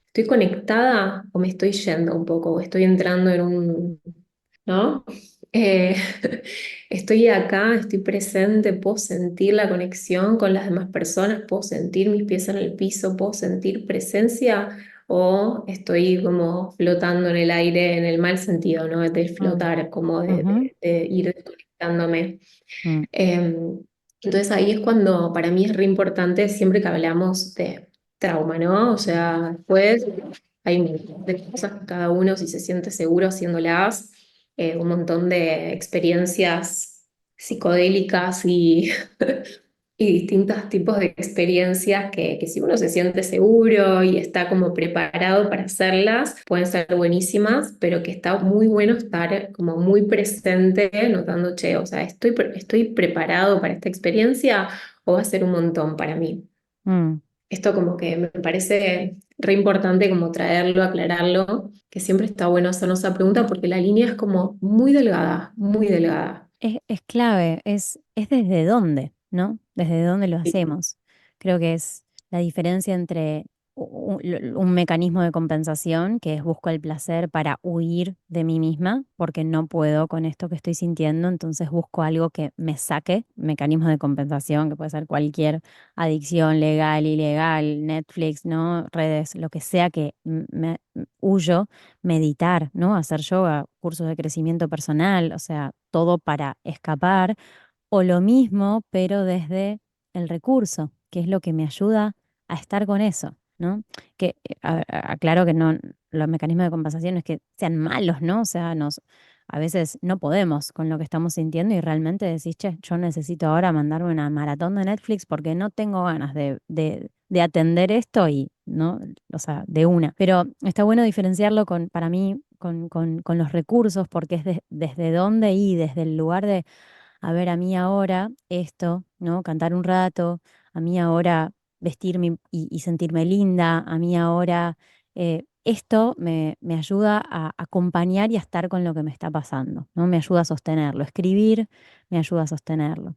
¿Estoy conectada o me estoy yendo un poco? ¿O estoy entrando en un, ¿no? Eh, estoy acá, estoy presente, puedo sentir la conexión con las demás personas, puedo sentir mis pies en el piso, puedo sentir presencia o estoy como flotando en el aire en el mal sentido, ¿no? De Mm, flotar, como de, ujú, de ir desconectándome. mm, Entonces ahí es cuando para mí es re importante siempre que hablamos de trauma, ¿no? O sea, después hay un montón de cosas que cada uno, si se siente seguro haciéndolas, un montón de experiencias psicodélicas y distintos tipos de experiencias que si uno se siente seguro y está como preparado para hacerlas, pueden ser buenísimas, pero que está muy bueno estar como muy presente, notando, che, o sea, estoy preparado para esta experiencia o va a ser un montón para mí. mm. Esto como que me parece re importante como traerlo, aclararlo, que siempre está bueno hacernos esa pregunta porque la línea es como muy delgada, muy delgada. Es clave, es desde dónde, ¿no? Desde dónde lo hacemos. Creo que es la diferencia entre un mecanismo de compensación, que es busco el placer para huir de mí misma, porque no puedo con esto que estoy sintiendo, entonces busco algo que me saque, mecanismo de compensación, que puede ser cualquier adicción legal, ilegal, Netflix, ¿no? Redes, lo que sea que huyo, meditar, ¿no? Hacer yoga, cursos de crecimiento personal, o sea, todo para escapar, o lo mismo, pero desde el recurso, que es lo que me ayuda a estar con eso, ¿no? Que aclaro que no, los mecanismos de compensación no es que sean malos, ¿no? O sea, a veces no podemos con lo que estamos sintiendo y realmente decís, che, yo necesito ahora mandarme una maratón de Netflix porque no tengo ganas de atender esto y, ¿no? O sea, de una. Pero está bueno diferenciarlo para mí, con los recursos, porque es desde dónde y desde el lugar de a ver, a mí ahora esto, ¿no? Cantar un rato, a mí ahora vestirme y sentirme linda, a mí ahora esto me ayuda a acompañar y a estar con lo que me está pasando, ¿no? Me ayuda a sostenerlo. Escribir me ayuda a sostenerlo.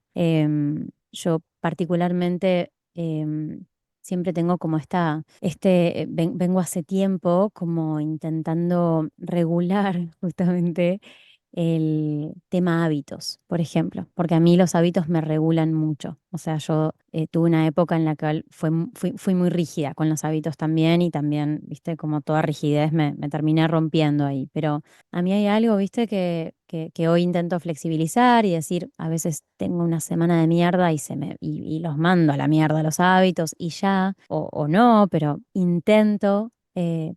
Yo particularmente siempre tengo como vengo hace tiempo como intentando regular justamente el tema hábitos, por ejemplo, porque a mí los hábitos me regulan mucho. O sea, yo tuve una época en la que fui muy rígida con los hábitos también y también, viste, como toda rigidez me terminé rompiendo ahí. Pero a mí hay algo, viste, que hoy intento flexibilizar y decir, a veces tengo una semana de mierda y los mando a la mierda los hábitos y ya, o no, pero intento,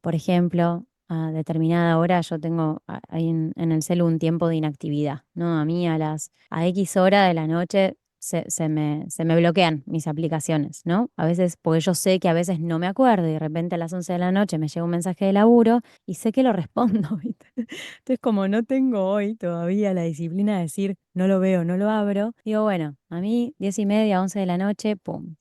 por ejemplo, a determinada hora yo tengo ahí en el celu un tiempo de inactividad, ¿no? A mí a X hora de la noche se me bloquean mis aplicaciones, ¿no? A veces, porque yo sé que a veces no me acuerdo y de repente a las 11 de la noche me llega un mensaje de laburo y sé que lo respondo, ¿viste? Entonces, como no tengo hoy todavía la disciplina de decir, no lo veo, no lo abro, digo, bueno, a mí 10:30, 11 de la noche, pum,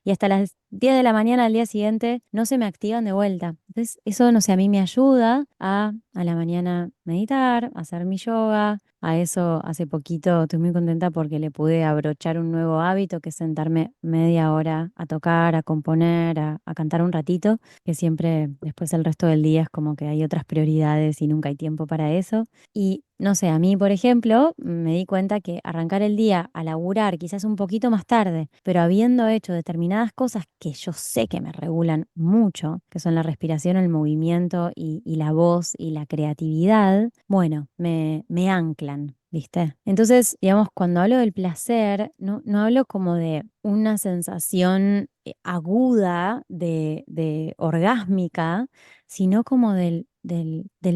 y hasta las 10 de la mañana al día siguiente no se me activan de vuelta. Entonces, eso, no sé, a mí me ayuda a la mañana meditar, a hacer mi yoga. A eso hace poquito estoy muy contenta porque le pude abrochar un nuevo hábito que es sentarme media hora a tocar, a componer, a cantar un ratito, que siempre después el resto del día es como que hay otras prioridades y nunca hay tiempo para eso. Y no sé, a mí, por ejemplo, me di cuenta que arrancar el día a laburar quizás un poquito más tarde, pero habiendo hecho determinadas cosas que yo sé que me regulan mucho, que son la respiración, el movimiento y la voz y la creatividad, bueno, me anclan. ¿Viste? Entonces, digamos, cuando hablo del placer, no hablo como de una sensación aguda de orgásmica, sino como del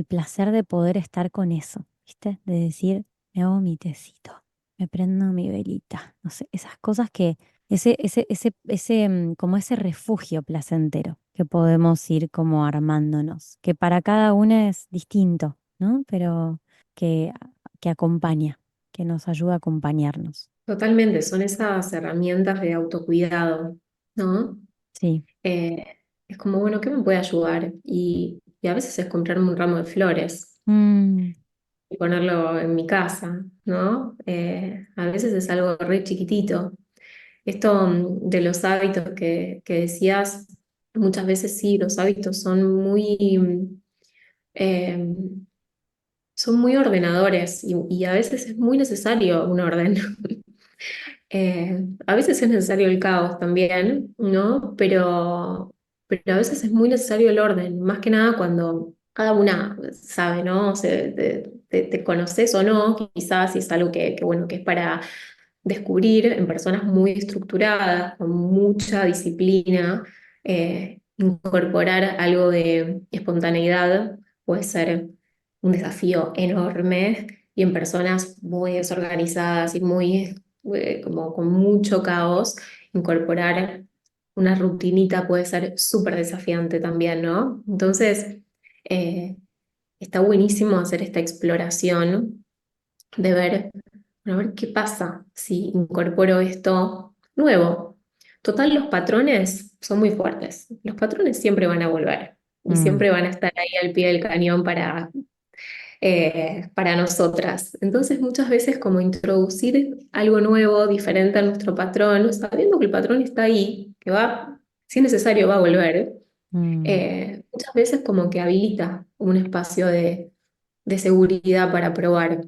placer de poder estar con eso, ¿viste? De decir, me hago mi tecito, me prendo mi velita, no sé, esas cosas como ese refugio placentero que podemos ir como armándonos, que para cada uno es distinto, ¿no? Pero que, que acompaña, que nos ayuda a acompañarnos. Totalmente, son esas herramientas de autocuidado, ¿no? Sí. Eh, es como, bueno, ¿qué me puede ayudar? Y a veces es comprarme un ramo de flores Mm, y ponerlo en mi casa, ¿no? A veces es algo re chiquitito. Esto de los hábitos que decías, muchas veces sí, los hábitos eh, son muy ordenadores y a veces es muy necesario un orden. A veces es necesario el caos también, ¿no? Pero a veces es muy necesario el orden, más que nada cuando cada una sabe, ¿no? O sea, te conoces o no, quizás si es algo bueno, que es para descubrir en personas muy estructuradas, con mucha disciplina, incorporar algo de espontaneidad puede ser un desafío enorme y en personas muy desorganizadas y muy como con mucho caos, incorporar una rutinita puede ser súper desafiante también, ¿no? Entonces, eh, está buenísimo hacer esta exploración de ver, bueno, a ver qué pasa si incorporo esto nuevo. Total, los patrones son muy fuertes. Los patrones siempre van a volver y mm, siempre van a estar ahí al pie del cañón para nosotras. Entonces, muchas veces como introducir algo nuevo, diferente a nuestro patrón, sabiendo que el patrón está ahí, que va, si es necesario, va a volver, mm. muchas veces como que habilita un espacio de seguridad para probar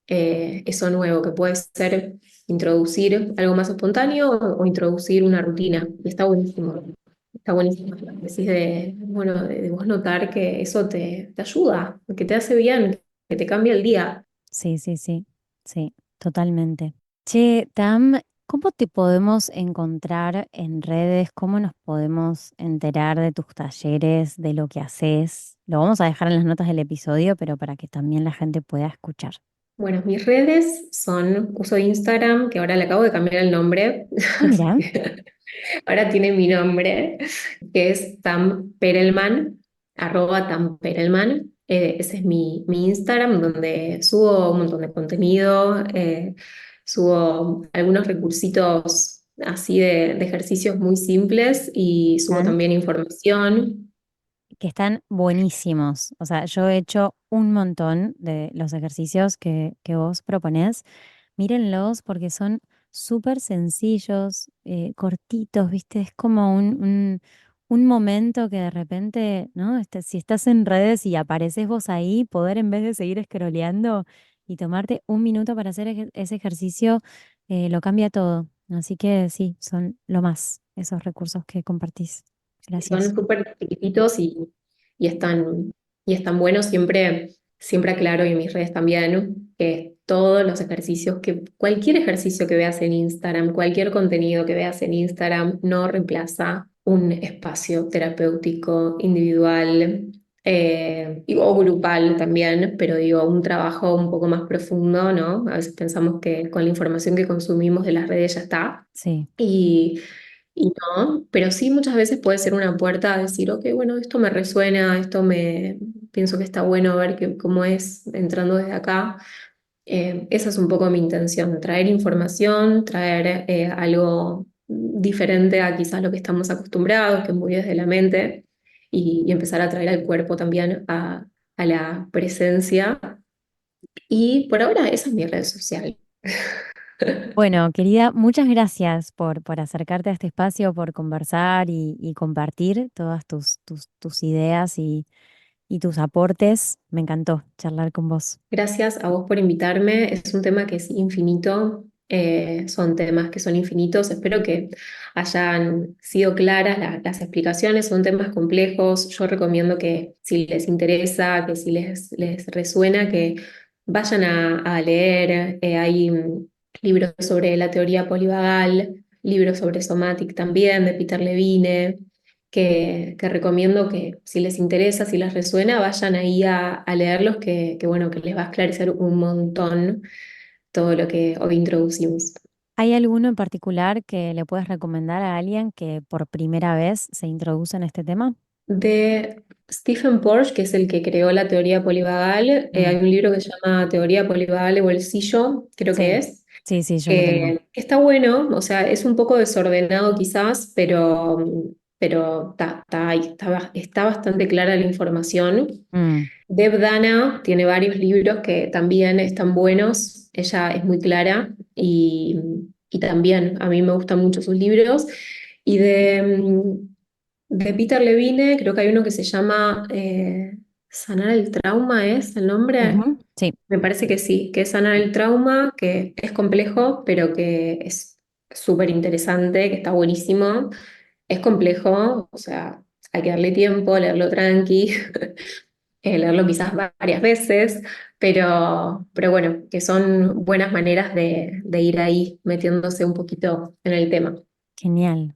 eso nuevo, que puede ser introducir algo más espontáneo o introducir una rutina. Y está buenísimo. Está buenísimo. Decís bueno, de vos notar que eso te ayuda, que te hace bien, que te cambia el día. Sí, sí, sí, sí, totalmente. Che, Tam, ¿Cómo te podemos encontrar en redes? ¿Cómo nos podemos enterar de tus talleres, de lo que haces? Lo vamos a dejar en las notas del episodio, pero para que también la gente pueda escuchar. Bueno, mis redes son, uso Instagram, que ahora le acabo de cambiar el nombre, Ah, así mira, que ahora tiene mi nombre, que es Tam Perelman, @tamperelman. Ese es mi Instagram, donde subo un montón de contenido, subo algunos recursitos así de ejercicios muy simples y subo están, también información. que están buenísimos. O sea, yo he hecho un montón de los ejercicios que vos proponés. Mírenlos porque son súper sencillos, cortitos, ¿viste? Es como un momento que de repente, ¿no? Si estás en redes y apareces vos ahí, poder en vez de seguir scrolleando y tomarte un minuto para hacer ese ejercicio, lo cambia todo. Así que sí, son lo más, esos recursos que compartís. Gracias. Son súper chiquititos y están, y están buenos. Siempre aclaro y en mis redes también que todos los ejercicios, cualquier ejercicio que veas en Instagram, cualquier contenido que veas en Instagram, no reemplaza un espacio terapéutico individual o grupal también, pero digo, un trabajo un poco más profundo, ¿no? A veces pensamos que con la información que consumimos de las redes ya está. Sí. Y, y no, pero sí muchas veces puede ser una puerta a decir, ok, bueno, esto me resuena, pienso que está bueno ver cómo es entrando desde acá. Esa es un poco mi intención, traer información, traer algo diferente a quizás lo que estamos acostumbrados, que es muy desde la mente, y empezar a traer al cuerpo también a la presencia. Y por ahora esa es mi red social. Bueno, querida, muchas gracias por acercarte a este espacio, por conversar y compartir todas tus ideas y tus aportes. Me encantó charlar con vos. Gracias a vos por invitarme. Es un tema que es infinito. Son temas que son infinitos. Espero que hayan sido claras las explicaciones. Son temas complejos. Yo recomiendo que si les interesa, que si les resuena, que vayan a leer. Hay libros sobre la teoría polivagal, libros sobre somatic también, de Peter Levine que recomiendo que si les interesa, si les resuena, vayan ahí a leerlos, bueno, que les va a esclarecer un montón todo lo que hoy introducimos. ¿Hay alguno en particular que le puedes recomendar a alguien que por primera vez se introduce en este tema? De Stephen Porges, que es el que creó la teoría polivagal, hay Mm, un libro que se llama Teoría Polivagal de Bolsillo, creo que sí, es, sí, yo lo tengo. que está bueno, o sea, es un poco desordenado quizás, pero está bastante clara la información. Mm, Deb Dana tiene varios libros que también están buenos, ella es muy clara y también a mí me gustan mucho sus libros. Y de Peter Levine creo que hay uno que se llama Sanar el trauma, ¿es el nombre? ujú, sí, Me parece que sí, que es Sanar el trauma, que es complejo, pero que es súper interesante, que está buenísimo. Es complejo, o sea, hay que darle tiempo, leerlo tranqui. Leerlo quizás varias veces, pero bueno, que son buenas maneras de ir ahí metiéndose un poquito en el tema. genial,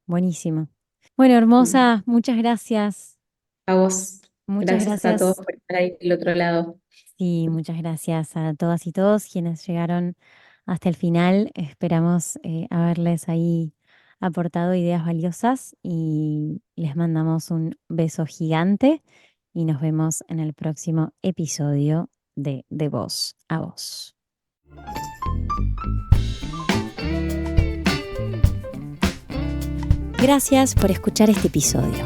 buenísimo. Bueno, hermosa, muchas gracias. A vos, Muchas gracias a todos gracias. por estar ahí del otro lado. Sí, muchas gracias a todas y todos quienes llegaron hasta el final. Esperamos haberles ahí aportado ideas valiosas y les mandamos un beso gigante y nos vemos en el próximo episodio de Voz a Voz. Gracias por escuchar este episodio.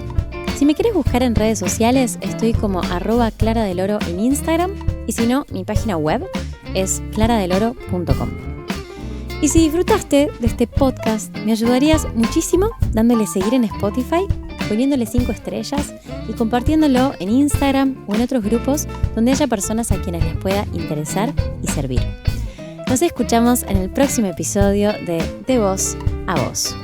Si me quieres buscar en redes sociales, estoy como @claradeloro en Instagram y si no, mi página web es claradeloro.com. Y si disfrutaste de este podcast, me ayudarías muchísimo dándole seguir en Spotify, poniéndole 5 estrellas y compartiéndolo en Instagram o en otros grupos donde haya personas a quienes les pueda interesar y servir. Nos escuchamos en el próximo episodio de Voz a Voz.